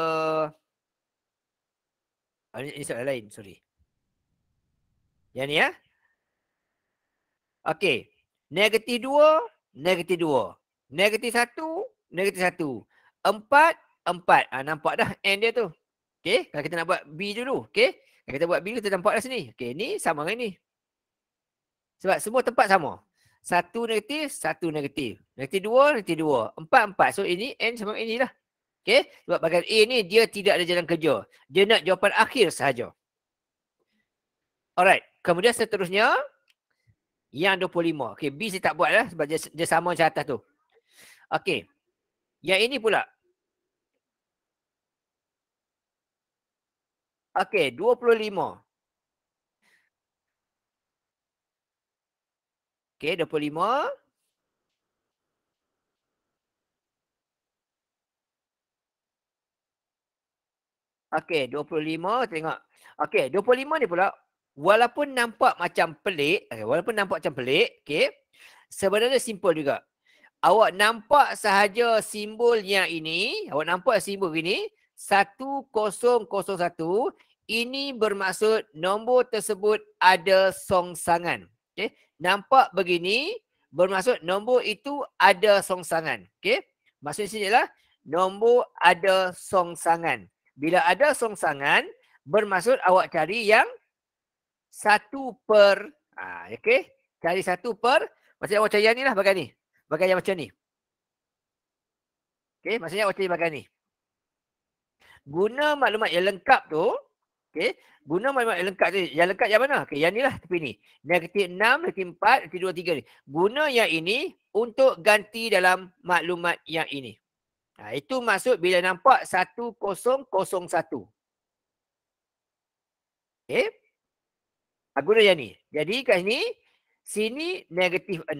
ini soalan lain, sorry. Yang ni ya. Okay. Negatif 2, negatif 2. Negatif 1, negatif 1. 4, 4. Nampak dah N dia tu. Okay. Kalau kita nak buat B dulu. Okay. Kalau kita buat B dulu, kita nampak dah sini. Okay. Ni sama dengan ni. Sebab semua tempat sama. 1 negatif, 1 negatif. Negatif 2, negatif 2. 4, 4. So ini N sama ini lah. Okay. Sebab bahagian A ni dia tidak ada jalan kerja. Dia nak jawapan akhir sahaja. Alright. Kemudian seterusnya. Yang 25. Okay. B saya tak buat lah. Sebab dia sama macam atas tu. Okay. Yang ini pula. Okay. 25. Okay. 25. Okay, 25 tengok. Okay, 25 ni pula walaupun nampak macam pelik, okay, sebenarnya simple juga. Awak nampak sahaja simbol yang ini, awak nampak simbol ini 1001, ini bermaksud nombor tersebut ada songsangan. Okay, nampak begini bermaksud nombor itu ada songsangan. Okay, maksud sini adalah nombor ada songsangan. Bila ada songsangan, bermaksud awak cari yang 1 per. Okay. Cari 1 per. Maksudnya awak cari yang ni lah bagian ni. Bagian yang macam ni. Okay. Maksudnya awak cari bagian ni. Guna maklumat yang lengkap tu. Okay. Guna maklumat yang lengkap tu. Yang lengkap yang mana? Okay. Yang ni lah tepi ni. Negatif 6, negatif 4, negatif 2, 3 ni. Guna yang ini untuk ganti dalam maklumat yang ini. Itu maksud bila nampak 1001. Okay. Guna yang ni. Jadi kat sini, sini negatif 6,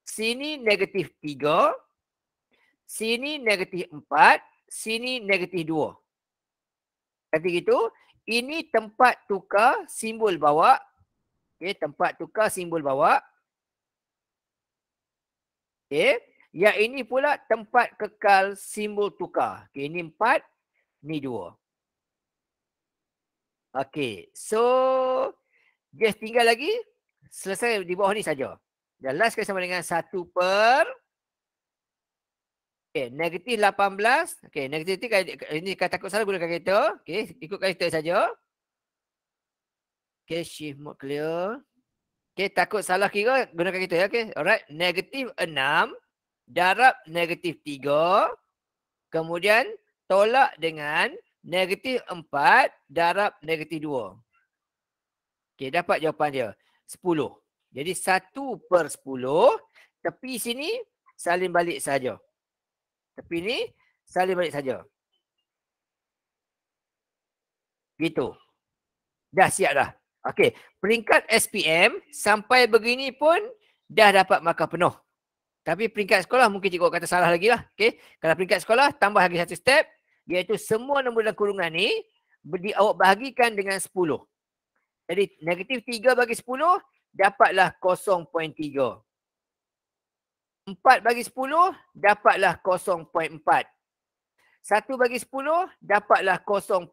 sini negatif 3, sini negatif 4, sini negatif 2. Nanti gitu, ini tempat tukar simbol bawah. Okay, tempat tukar simbol bawah. Okay. Yang ini pula tempat kekal simbol tukar. Okay, ini 4, ni 2. Okay, so just tinggal lagi selesai di bawah ni saja. Dan last kali sama dengan 1 per. Okay, negatif 18. Okay, negatif ini kalau takut salah gunakan kereta. Okay, ikut kereta saja. Okay, shift mode clear. Okay, takut salah kira gunakan kereta ya. Okay, alright. Negatif 6 darab negatif 3. Kemudian tolak dengan negatif 4 darab negatif 2. Okay, dapat jawapan dia. 10. Jadi 1 per 10. Tepi sini salin balik saja. Tepi ni salin balik saja. Gitu. Dah siap dah. Okey. Peringkat SPM sampai begini pun dah dapat markah penuh. Tapi peringkat sekolah mungkin cikgu kata salah lagi lah. Okey. Kalau peringkat sekolah tambah lagi satu step. Iaitu semua nombor dalam kurungan ni awak bahagikan dengan 10. Jadi negatif 3 bagi 10 dapatlah 0.3. 4 bagi 10 dapatlah 0.4. 1 bagi 10 dapatlah 0.1.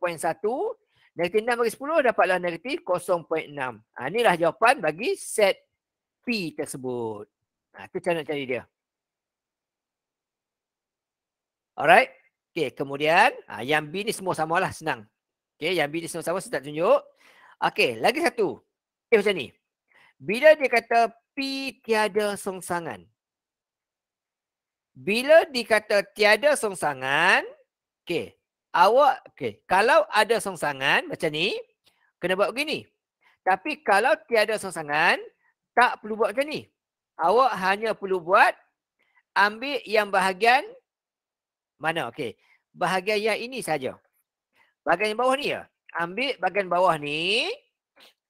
Negatif 6 bagi 10 dapatlah negatif 0.6. Inilah jawapan bagi set P tersebut. Itu cara nak cari dia. Alright. Okay, kemudian yang B ni semua samalah, senang. Okay, yang B ni semua sama, saya tak tunjuk. Okay, lagi satu. Okay, macam ni. Bila dia kata P tiada songsangan. Bila dikata tiada songsangan, okay, kalau ada songsangan macam ni, kena buat begini. Tapi kalau tiada songsangan, tak perlu buat macam ni. Awak hanya perlu buat, ambil yang bahagian mana? Okay, bahagian yang ini saja. Bahagian yang bawah ni ya. Ambil bahagian bawah ni.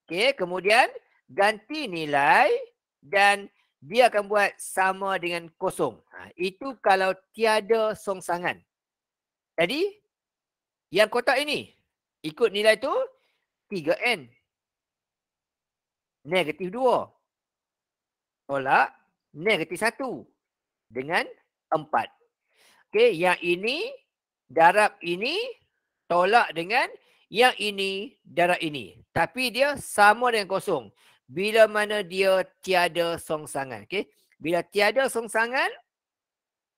Okay, kemudian ganti nilai dan dia akan buat sama dengan kosong. Itu kalau tiada songsangan. Jadi, yang kotak ini, ikut nilai tu 3N. Negatif 2. Tolak negatif 1 dengan 4. Okey, yang ini darab ini tolak dengan yang ini darab ini. Tapi dia sama dengan kosong. Bila mana dia tiada songsangan. Okey, bila tiada songsangan,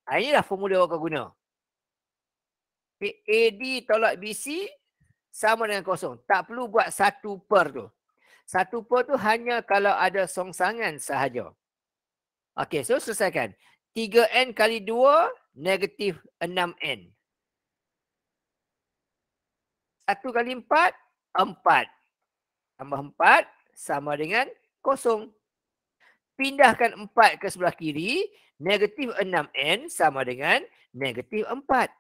inilah formula awak akan guna. Okay, AD tolak BC sama dengan kosong. Tak perlu buat 1 per tu. 1 per tu hanya kalau ada songsangan sahaja. Okey, so selesaikan. 3n kali 2 negatif 6n. 1 kali 4, 4. Tambah 4 sama dengan 0. Pindahkan 4 ke sebelah kiri, negatif 6n sama dengan negatif 4.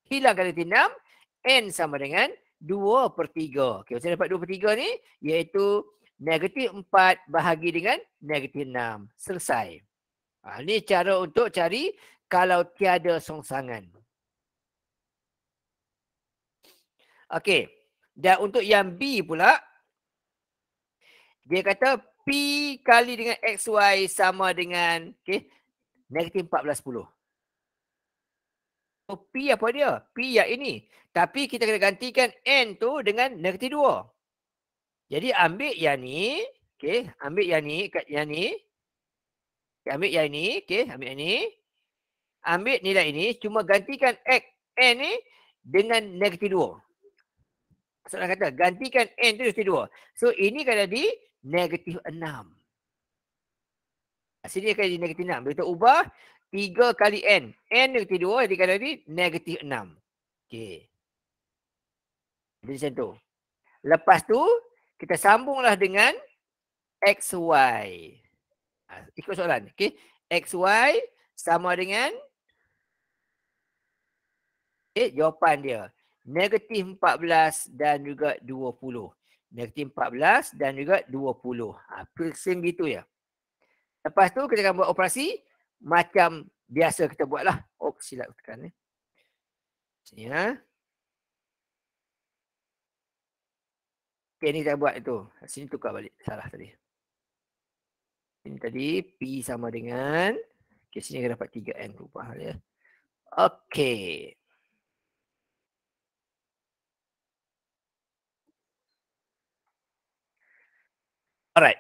Hilangkan negatif 6, n sama dengan 2 per 3. Okey, saya dapat 2 per 3 ni, iaitu negatif 4 bahagi dengan negatif 6. Selesai. Ini cara untuk cari kalau tiada songsangan. Okey. Dan untuk yang B pula, dia kata P kali dengan XY sama dengan negatif 14/10. So, P apa dia? P yang ini. Tapi kita kena gantikan N tu dengan negatif 2. Jadi ambil yang ni. Ambil yang ni. Yang ni. Ambil yang ni. Ambil yang ni. Ambil nilai ini. Cuma gantikan X N ni dengan negatif 2. Soalan kata gantikan N tu negatif 2. So ini kan jadi negatif 6. Sini akan jadi negatif 6. Bila kita ubah 3 kali N. N negatif 2 jadi kan jadi negatif 6. Okey. Jadi macam tu. Lepas tu kita sambunglah dengan XY. Ikut soalan. Okey. XY sama dengan jawapan dia. Negatif 14 dan juga 20. Negatif 14 dan juga 20. Pusing gitu ya. Lepas tu kita akan buat operasi macam biasa kita buat lah. Oh, silap tekan ni. Sini ya. Okay, ni kita buat itu. Sini tukar balik. Salah tadi. Ini tadi P sama dengan. Okay, sini kita dapat 3N. Rubah dia. Okay. Alright.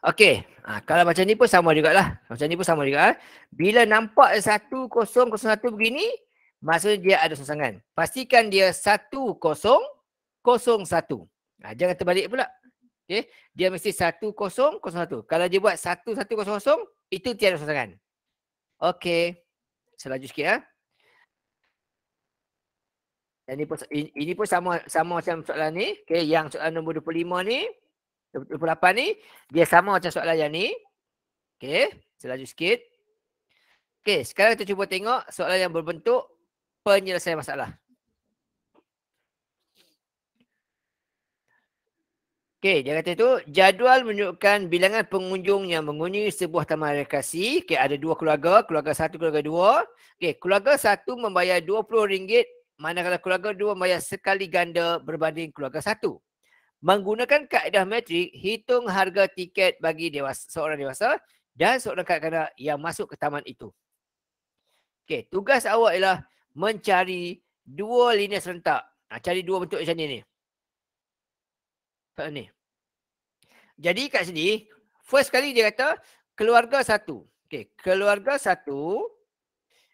Okey. Kalau macam ni pun sama jugalah. Macam ni pun sama juga. Bila nampak 1001 begini, maksudnya dia ada songsangan. Pastikan dia 1001. Jangan terbalik pula. Okey. Dia mesti 1001. Kalau dia buat 1100, itu tiada songsangan. Okey. Saya laju sikit ya. Dan ini pun sama macam soalan ni. Okay, yang soalan nombor 25 ni, 28 ni, dia sama macam soalan yang ni. Okay, saya laju sikit. Okay, sekarang kita cuba tengok soalan yang berbentuk penyelesaian masalah. Okay, dia kata itu, jadual menunjukkan bilangan pengunjung yang mengunjungi sebuah taman rekreasi. Okay, ada dua keluarga, keluarga satu, keluarga dua. Okay, keluarga satu membayar RM20, manakala keluarga dua membayar sekali ganda berbanding keluarga satu. Menggunakan kaedah metrik, hitung harga tiket bagi seorang dewasa dan seorang kanak-kanak yang masuk ke taman itu. Okey, tugas awak ialah mencari dua linear serentak. Cari dua bentuk macam ni. Ni. Jadi kat sini, first kali dia kata keluarga satu. Okey, keluarga satu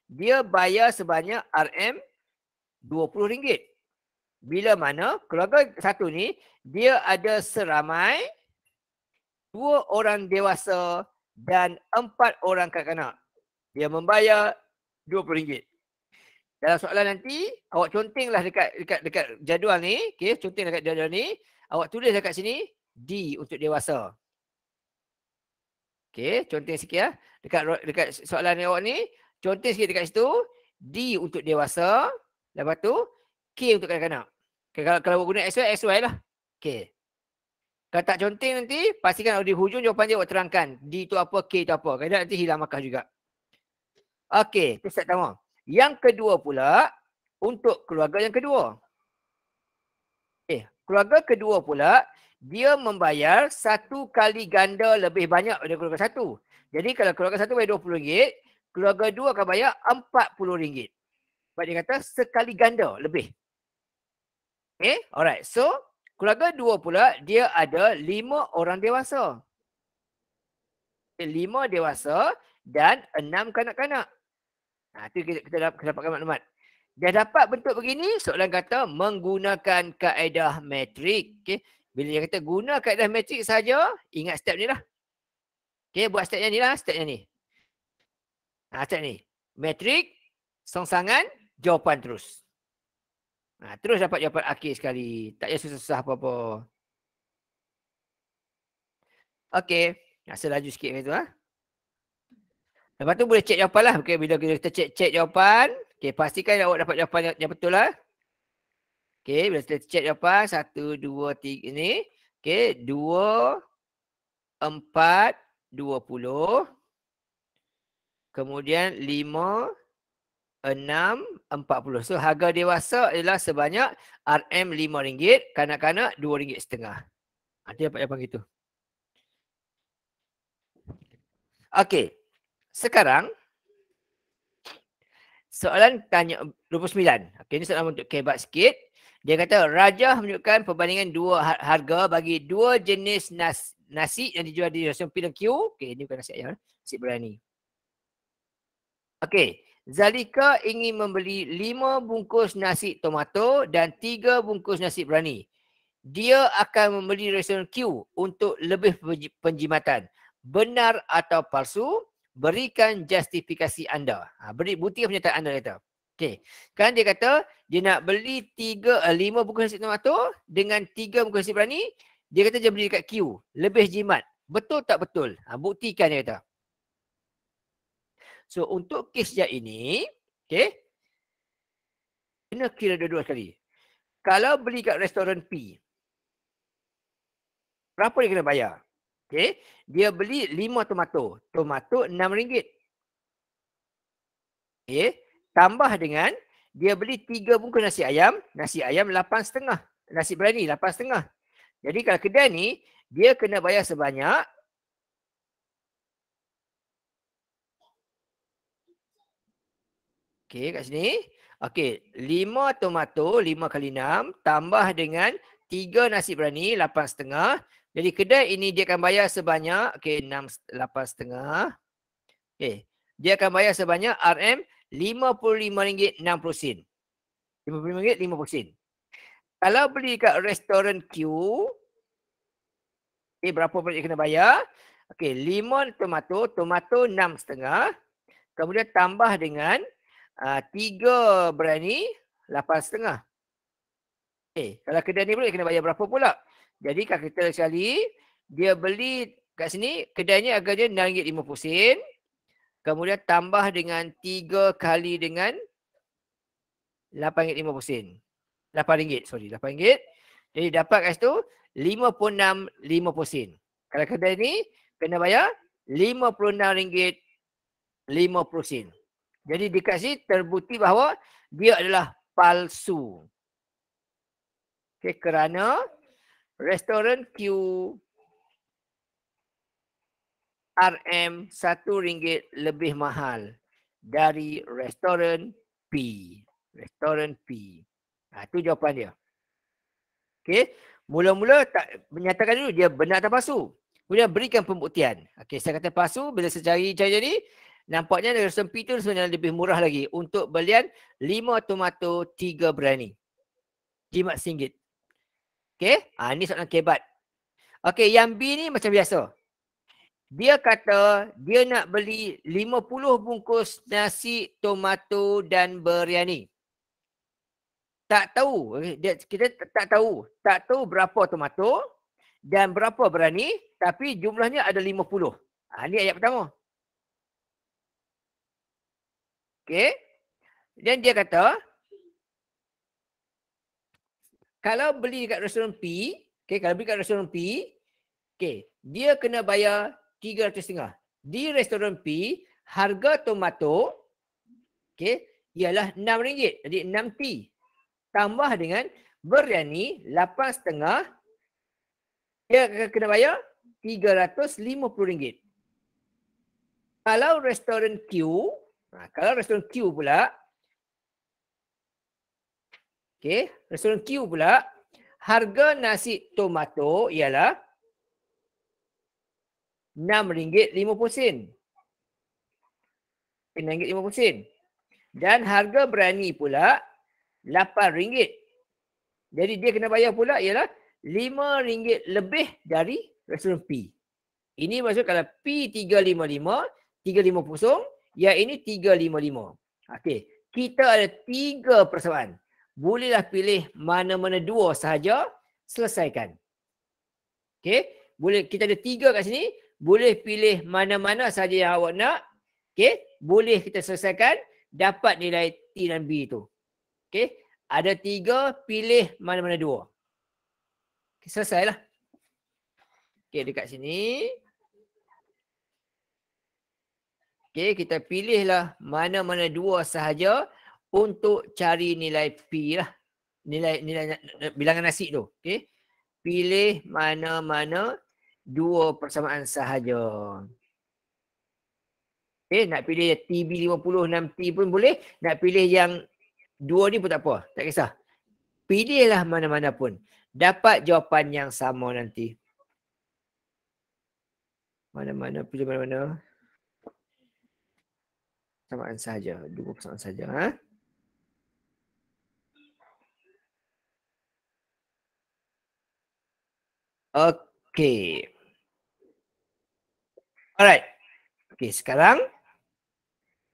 dia bayar sebanyak RM20. Bila mana keluarga satu ni dia ada seramai 2 orang dewasa dan 4 orang kanak-kanak. Dia membayar RM20. Dalam soalan nanti awak contenglah dekat jadual ni, okey, conteng dekat jadual ni, awak tulis dekat sini D untuk dewasa. Okey, conteng sikit ya. Dekat soalan awak ni, conteng sikit dekat situ D untuk dewasa, lepas tu K untuk kanak-kanak. Okay, kalau guna XY lah. Okay. Kalau tak conteng nanti, pastikan di hujung jawapan dia awak terangkan. D itu apa, K itu apa. Kadang nanti hilang markah juga. Okay, itu step pertama. Yang kedua pula, untuk keluarga yang kedua. Okay, keluarga kedua pula, dia membayar 1 kali ganda lebih banyak daripada keluarga satu. Jadi kalau keluarga satu bayar RM20, keluarga dua akan bayar RM40. Sebab dia kata sekali ganda lebih. Okay, alright. So, keluarga dua pula, dia ada 5 orang dewasa. 5 dewasa dan 6 kanak-kanak. Itu kita dapatkan maklumat. Dah dapat bentuk begini, soalan kata menggunakan kaedah metrik. Okay. Bila dia kata guna kaedah metrik saja, ingat step ni lah. Okay, buat stepnya ni lah, stepnya ni. Step ni. Metrik, songsangan, jawapan terus. Terus dapat jawapan akhir sekali. Tak payah susah-susah apa-apa. Okey. Selaju sikit macam tu. Lepas tu boleh cek jawapan lah. Okay, bila kita cek jawapan. Okay, pastikan awak dapat jawapan yang betul lah. Okay, bila kita cek jawapan. 1, 2, 3 ni. Okay, 2, 4, 20. Kemudian 5, 6, 40. So harga dewasa adalah sebanyak RM5. Kanak-kanak RM2.50. Dia dapat jawapan gitu. Okey. Sekarang soalan tanya 29. Okey, ini soalan untuk kebat sikit. Dia kata Rajah menunjukkan perbandingan dua harga bagi dua jenis nasi yang dijual di restoran P dan Q. Okey, ini bukan nasi ayam, nasi berani. Okey, Zalika ingin membeli 5 bungkus nasi tomato dan 3 bungkus nasi berani. Dia akan membeli restoran Q untuk lebih penjimatan. Benar atau palsu? Berikan justifikasi anda. Buktikan pernyataan anda kata. Okey. Kan dia kata dia nak beli 5 bungkus nasi tomato dengan 3 bungkus nasi berani. Dia kata dia beli dekat Q. Lebih jimat. Betul tak betul? Buktikan dia kata. So untuk kes yang ini, okey. Kena kira dua-dua sekali. Kalau beli kat restoran P, berapa dia kena bayar? Okey, dia beli 5 tomato. Tomato RM6. Okey, tambah dengan dia beli 3 bungkus nasi ayam RM8.5. Nasi berani RM8.5. Jadi kalau kedai ni dia kena bayar sebanyak okey kat sini. Okey, 5 tomato 5 kali 6 tambah dengan 3 nasi berani RM8.5. Jadi kedai ini dia akan bayar sebanyak RM8.5. Okey. Dia akan bayar sebanyak RM55.60. RM55.50. Kalau beli kat restoran Q, berapa pun dia kena bayar? Okey, 5 tomato RM6.5. Kemudian tambah dengan 3 berani RM8.5. Kalau kedai ni pula dia kena bayar berapa pula? Jadi kalau kita sekali, dia beli kat sini, kedai ni harganya RM6.50. Kemudian tambah dengan 3 kali dengan RM8.50. RM8. Jadi dapat kat situ RM56.50. Kalau kedai ni kena bayar RM56.50. Jadi dekat sini terbukti bahawa dia adalah palsu. Okay, kerana restoran Q RM RM1 lebih mahal dari restoran P. Restoran P. Itu jawapan dia. Okey, mula-mula tak menyatakan dulu dia benar atau palsu. Kemudian berikan pembuktian. Okey, saya kata palsu bila saya cari jadi nampaknya restoran P tu sebenarnya lebih murah lagi untuk belian 5 tomato 3 berani. Jimat RM1. Okey, ini soalan kebat. Okey, yang B ni macam biasa. Dia kata dia nak beli 50 bungkus nasi tomato dan biryani. Tak tahu, kita tak tahu berapa tomato dan berapa biryani, tapi jumlahnya ada 50. Ini ayat pertama. Okey. Dan dia kata kalau beli dekat restoran P, dia kena bayar RM3.50. Di restoran P, harga tomato ialah RM6. Jadi 6T. Tambah dengan biryani RM8.5. Dia akan kena bayar RM350. Kalau restoran Q pula, restoran Q pula, harga nasi tomato ialah RM6.50. RM6.50. Dan harga berani pula RM8. Jadi dia kena bayar pula ialah RM5 lebih dari restoran P. Ini maksud kalau P 355, 350, yang ini 355. Okey, kita ada 3 persamaan. Bolehlah pilih mana-mana 2 sahaja, selesaikan. Okey, boleh, kita ada 3 kat sini, boleh pilih mana-mana sahaja yang awak nak. Okey, boleh kita selesaikan, dapat nilai T dan B tu. Okey, ada 3, pilih mana-mana 2. Okay, selesailah. Okey, dekat sini. Okey, kita pilihlah mana-mana 2 sahaja untuk cari nilai P lah. Nilai bilangan nasi tu. Okey. Pilih mana-mana 2 persamaan sahaja. Okey, nak pilih TB50 6T pun boleh, nak pilih yang 2 ni pun tak apa, tak kisah. Pilihlah mana-mana pun. Dapat jawapan yang sama nanti. Mana-mana, pilih mana-mana. Persamaan sahaja, 2 persamaan sahaja. Ha? Okey. Alright. Okey, sekarang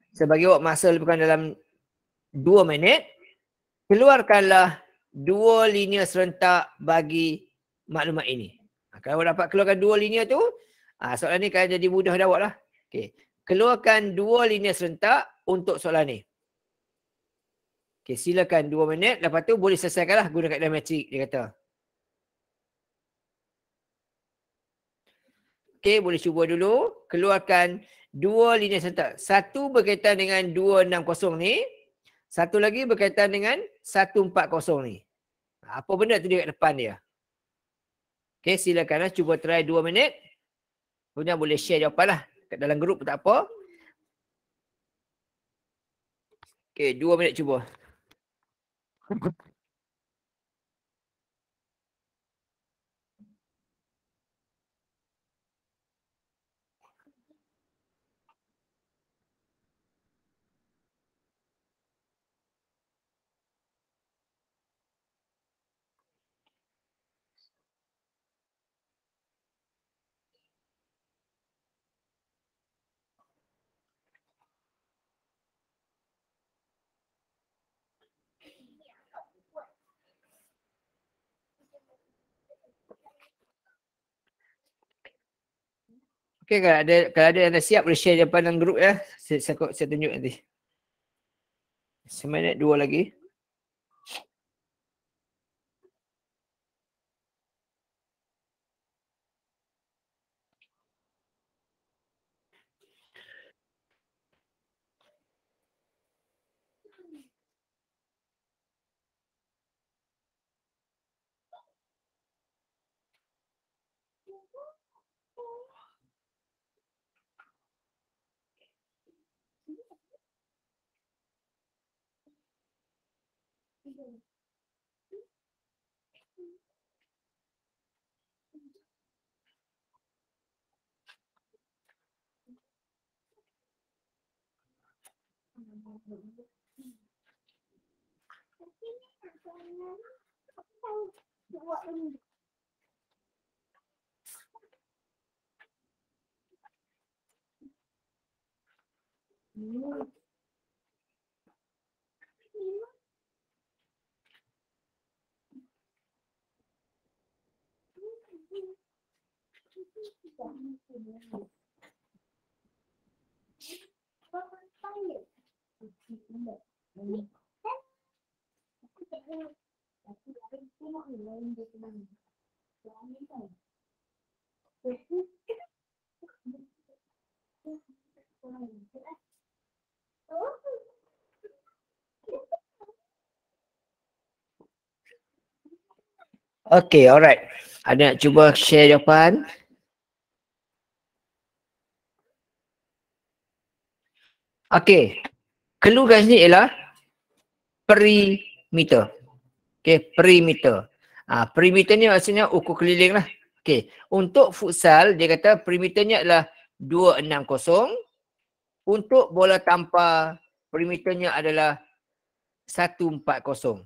sebagai awak masa lebih kurang dalam 2 minit, keluarkanlah 2 linear serentak bagi maklumat ini. Kalau awak dapat keluarkan 2 linear tu, soalan ni akan jadi mudah dah awak lah. Okey. Keluarkan 2 linear serentak untuk soalan ni. Okey, silakan 2 minit. Lepas tu boleh selesaikanlah guna kaedah metrik, dia kata. Okey, boleh cuba dulu. Keluarkan 2 linear serentak. Satu berkaitan dengan 260 ni. Satu lagi berkaitan dengan 140 ni. Apa benda tu dia kat depan dia. Okey, silakanlah cuba try 2 minit. Kemudian boleh share jawapan lah. Kat dalam grup pun tak apa. Okey, 2 minit cuba. Okey, kalau ada yang dah siap boleh share jawapan dalam grup ya. Saya tunjuk nanti. 1 minit 2 lagi. Okay, alright. Ada nak cuba share jawapan? Okay. Clue kat sini ialah perimeter. Okay, perimeter. Perimeter ni maksudnya ukur keliling lah. Okay. Untuk futsal, dia kata perimeternya adalah 260. Untuk bola tampar perimeternya adalah 140.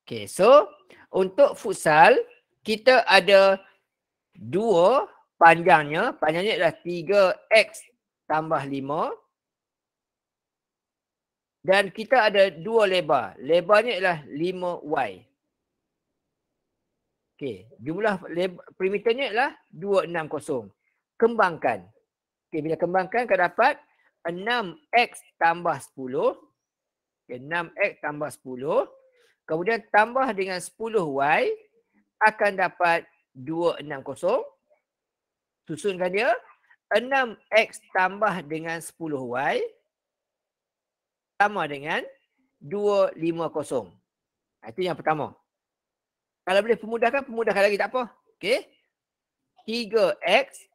Okay, so untuk futsal kita ada dua panjangnya adalah 3x tambah 5 dan kita ada dua lebar. Lebarnya adalah 5y. Okey, jumlah perimeternya adalah 260. Kembangkan. Okey, bila kembangkan kau dapat 6x tambah 10. Okay, 6x tambah 10. Kemudian tambah dengan 10y akan dapat 260. Susunkan dia. 6x tambah dengan 10y sama dengan 250. Itu yang pertama. Kalau boleh pemudahkan lagi tak apa. Okey. 3x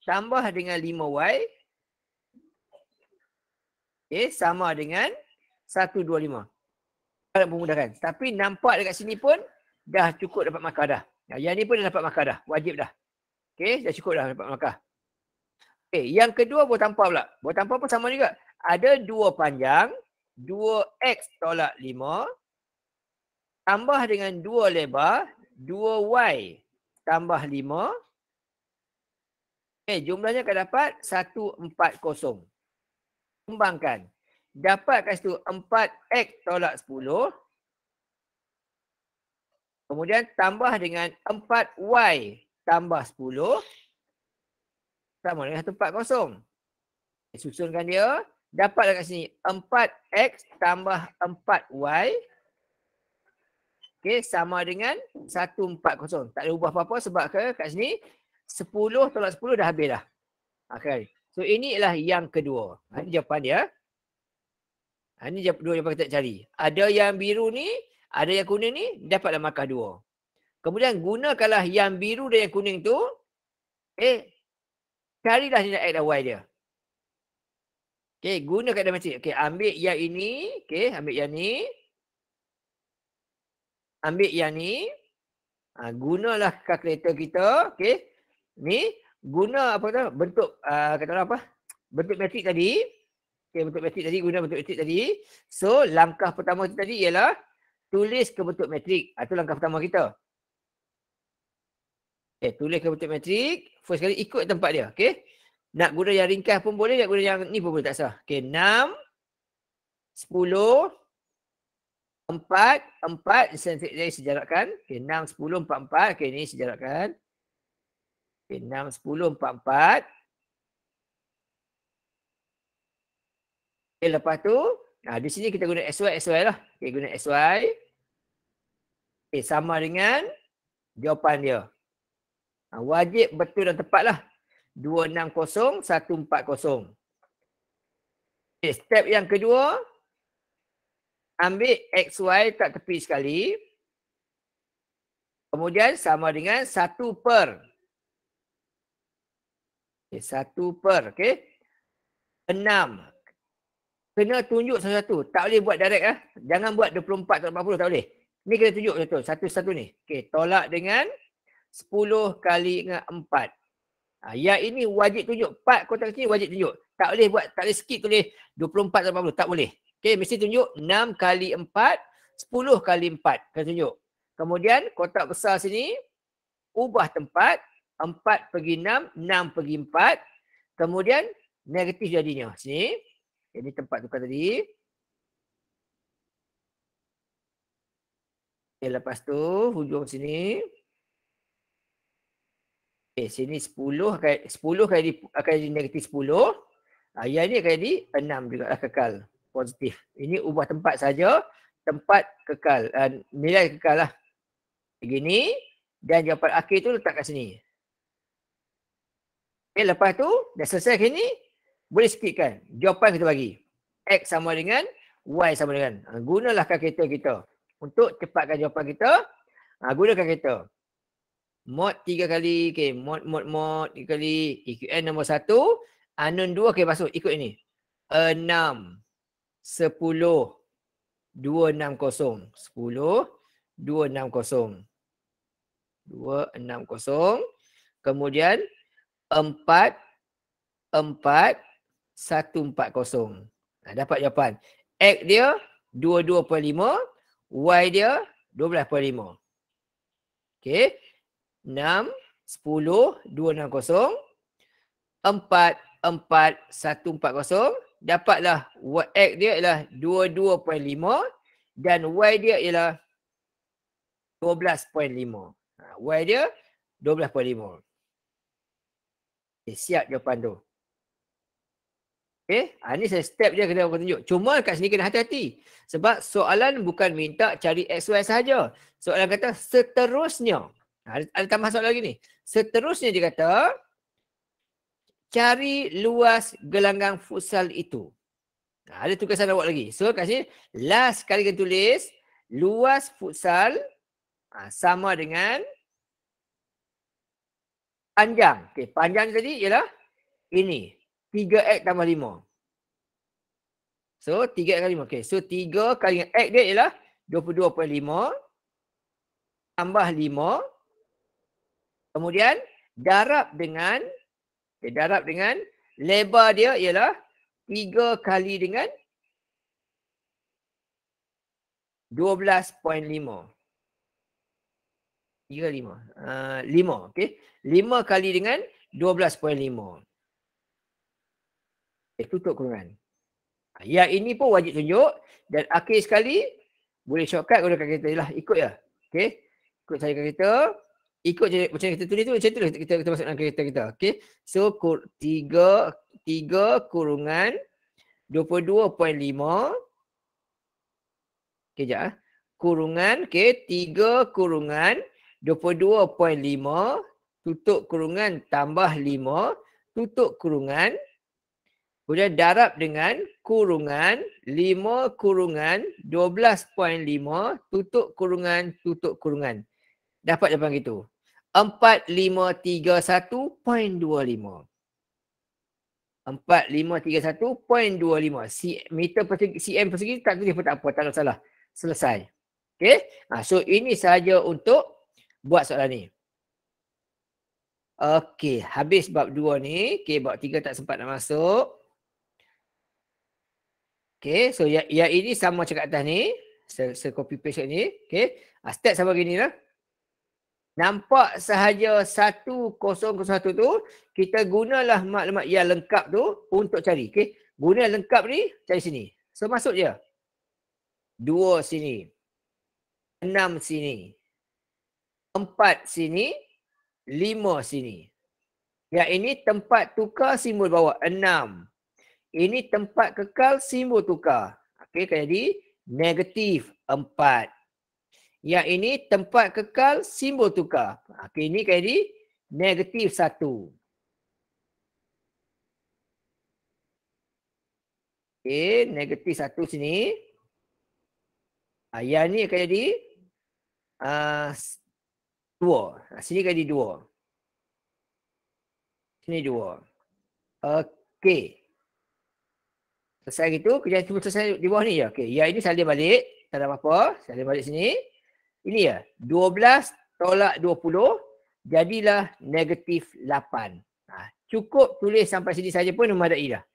tambah dengan 5y. Okey, sama dengan 125. Kalau pemudahkan. Tapi nampak dekat sini pun dah cukup dapat markah dah. Yang ni pun dah dapat markah dah. Wajib dah. Okey, dah cukup dah dapat markah. Okey, yang kedua buah tampar pula. Buah tampar pun sama juga. Ada dua panjang. 2x tolak 5. Tambah dengan 2 lebar. 2y tambah 5. Okey, jumlahnya akan dapat 140. Kembangkan. Dapat kat situ 4x tolak 10. Kemudian tambah dengan 4y tambah 10. Sama dengan 140. Susunkan dia. Dapatlah kat sini 4x tambah 4y. Okey, sama dengan 140. Tak ada ubah apa-apa sebab kat sini 10 tolak 10 dah habis dah. Okay. So ini adalah yang kedua. Ini jawapan dia. Ini dua jawapan kita cari. Ada yang biru ni, ada yang kuning ni, dapatlah markah 2. Kemudian gunakanlah yang biru dan yang kuning tu. Carilah nilai x dan y dia. Okey, guna kaedah matematik. Okey, ambil yang ini. Okey, ambil yang ni. Ambil yang ni. Gunalah kalkulator kita. Okey. Ni guna apa tu? Bentuk kata apa? Bentuk metrik tadi. Okey, bentuk metrik tadi, guna bentuk metrik tadi. So, langkah pertama kita tadi ialah tulis ke bentuk metrik. Itu langkah pertama kita. Okey, tulis ke bentuk metrik. First kali ikut tempat dia. Okey. Nak guna yang ringkas pun boleh, nak guna yang ni pun boleh, tak salah. Okey, 6, 10, 4, saya sejarakkan. Okey, 6, 10, 4, 4. Okey, ni sejarakkan. Okey, 6, 10, 4, 4. Okey, lepas tu, di sini kita guna SY lah. Okey, guna SY. Okey, sama dengan jawapan dia. Wajib betul dan tepat lah. 260, 140. Okay, step yang kedua. Ambil XY kat tepi sekali. Kemudian sama dengan 1 per. Okay, 1 per. Okay. 6. Kena tunjuk satu-satu. Tak boleh buat direct lah. Jangan buat 24 atau 40. Tak boleh. Ni kena tunjuk satu. Satu-satu ni. Okay, tolak dengan 10 kali dengan 4. Yang ini wajib tunjuk. 4 kotak kecil wajib tunjuk. Tak boleh buat, tak boleh skip tulis 24 atau 40. Tak boleh. Okey, mesti tunjuk 6 kali 4, 10 kali 4. Kena tunjuk. Kemudian kotak besar sini, ubah tempat. 4 pergi 6, 6 pergi 4. Kemudian negatif jadinya. Sini. Ini tempat tukar tadi. Okay, lepas tu hujung sini. Okay, sini 10 kali akan jadi negatif 10. Yang ni akan jadi 6 juga lah, kekal. Positif. Ini ubah tempat saja. Tempat kekal. Nilai kekal lah. Begini. Dan jawapan akhir tu letak kat sini. Okay, lepas tu dah selesai ke ni. Boleh skipkan. Jawapan kita bagi. X sama dengan Y sama dengan. Gunalah kalkulator kita. Untuk cepatkan jawapan kita. Gunakan kalkulator. Mod 3 kali. Okay. Mod 3 kali. EQN nombor 1. Unknown 2. Okay, masuk. Ikut ini. 6. 10. 260. 10. 260. 260. Kemudian 4. 4. 140. Dapat jawapan. X dia 22.5, Y dia 12.5. Okey. 6, 10, 260, 4, 4, 140. Dapatlah X dia ialah 22.5 dan Y dia ialah 12.5. Y dia 12.5. Okay, siap jawapan tu. Okay. Ni saya step je kena tunjuk. Cuma kat sini kena hati-hati. Sebab soalan bukan minta cari XY sahaja. Soalan kata seterusnya. Ada tambah soalan lagi ni. Seterusnya dia kata cari luas gelanggang futsal itu. Ada tugasan awak lagi. So kat sini last kali kena tulis luas futsal sama dengan panjang. Okay, panjang tadi ialah ini. 3X tambah 5. So 3X kali 5. Okay, so 3 kali dengan X dia ialah 22.5 tambah 5. Kemudian darab dengan lebar dia ialah 3 kali dengan 12.5. 3 5. 5. Okay. 5 kali dengan 12.5. Tutup kurungan. Yang ini pun wajib tunjuk. Dan akhir sekali, boleh shortcut gunakan kereta je lah. Ikut je. Okay. Ikut saya kereta. Ikut je macam kita tulis tu. Macam tu lah kita masuk dalam kereta kita. Okay. So, 3 kurungan 22.5. Okay, sekejap. Kurungan. Okay. 3 kurungan 22.5. Tutup kurungan tambah 5. Tutup kurungan. Kemudian darab dengan kurungan 5 kurungan 12.5 tutup kurungan. Dapat jawapan gitu. 4531.25. 4531.25. Meter persegi, cm persegi tak tulis pun tak apa. Tak salah. Selesai. Okay. So ini sahaja untuk buat soalan ni. Okey. Habis bab 2 ni. Okay. Bab 3 tak sempat nak masuk. Okay, so yang ini sama macam kat atas ni. Saya copy paste kat ni. Okay, step sama gini lah. Nampak sahaja 1001 tu, kita gunalah maklumat yang lengkap tu untuk cari. Okay, guna lengkap ni, cari sini. So masuk je. 2 sini. 6 sini. 4 sini. 5 sini. Yang ini tempat tukar simbol bawah. 6. Ini tempat kekal simbol tukar. Okey, kan jadi negatif 4. Yang ini tempat kekal simbol tukar. Okey, ini kan jadi negatif 1. Okey, negatif 1 sini. Yang ni akan jadi 2. Sini kan jadi 2. Sini 2. Okey. Selesai gitu, kerjaan cuma selesai di bawah ni je. Okey, yang ini salin balik. Tak ada apa-apa. Salin balik sini. Ini ya. 12 tolak 20. Jadilah negatif 8. Cukup tulis sampai sini saja pun memadai dah.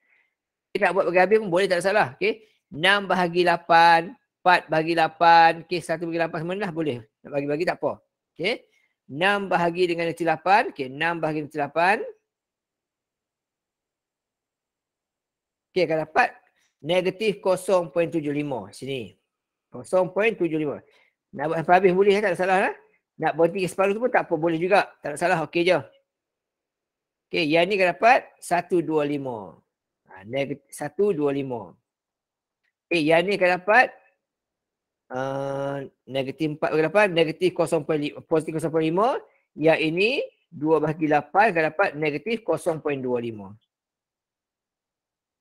Kita nak buat bagi habis pun boleh, tak ada salah. Okey. 6 bahagi 8. 4 bahagi 8. Okey, 1 bahagi 8 semua lah boleh. Nak bagi-bagi tak apa. Okey. 6 bahagi dengan negatif 8. Okey, 6 bahagi negatif 8. Okey, akan dapat negatif 0.75. Sini. 0.75. Nak buat sampai habis boleh, tak ada salah lah. Nak berhenti ke separuh tu pun tak apa, boleh juga. Tak ada salah, okey je. Okey, yang ni akan dapat 125. Negatif 125. Okey, yang ni akan dapat negatif 4 bagi 8, negatif 0.5, positif 0.5. Yang ini 2 bahagi 8 akan dapat negatif 0.25.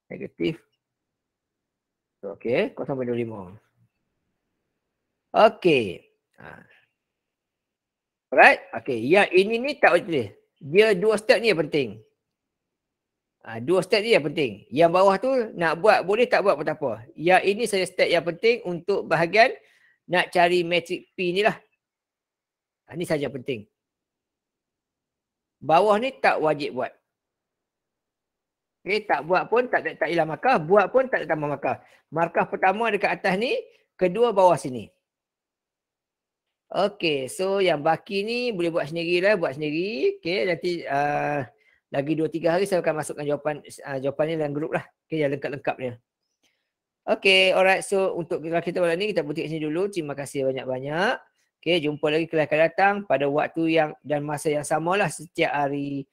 Negatif. Okey, 0.25. Okey. Alright. Okey, yang ini ni tak wajib tulis. Dia 2 step ni yang penting. 2 step ni yang penting. Yang bawah tu nak buat boleh, tak buat pun tak apa. Yang ini saja step yang penting untuk bahagian nak cari matrik P ni lah. Ini saja penting. Bawah ni tak wajib buat. Okay, tak buat pun tak hilang markah, buat pun tak ada tambah markah. Markah pertama dekat atas ni, kedua bawah sini. Okay, so yang baki ni boleh buat sendiri lah, buat sendiri. Okay, nanti lagi 2-3 hari saya akan masukkan jawapan ni dalam grup lah. Okay, yang lengkap-lengkap dia. Okay, alright. So untuk kita malam ni kita berhenti kat sini dulu. Terima kasih banyak-banyak. Okay, jumpa lagi kelas akan datang pada waktu yang dan masa yang samalah setiap hari.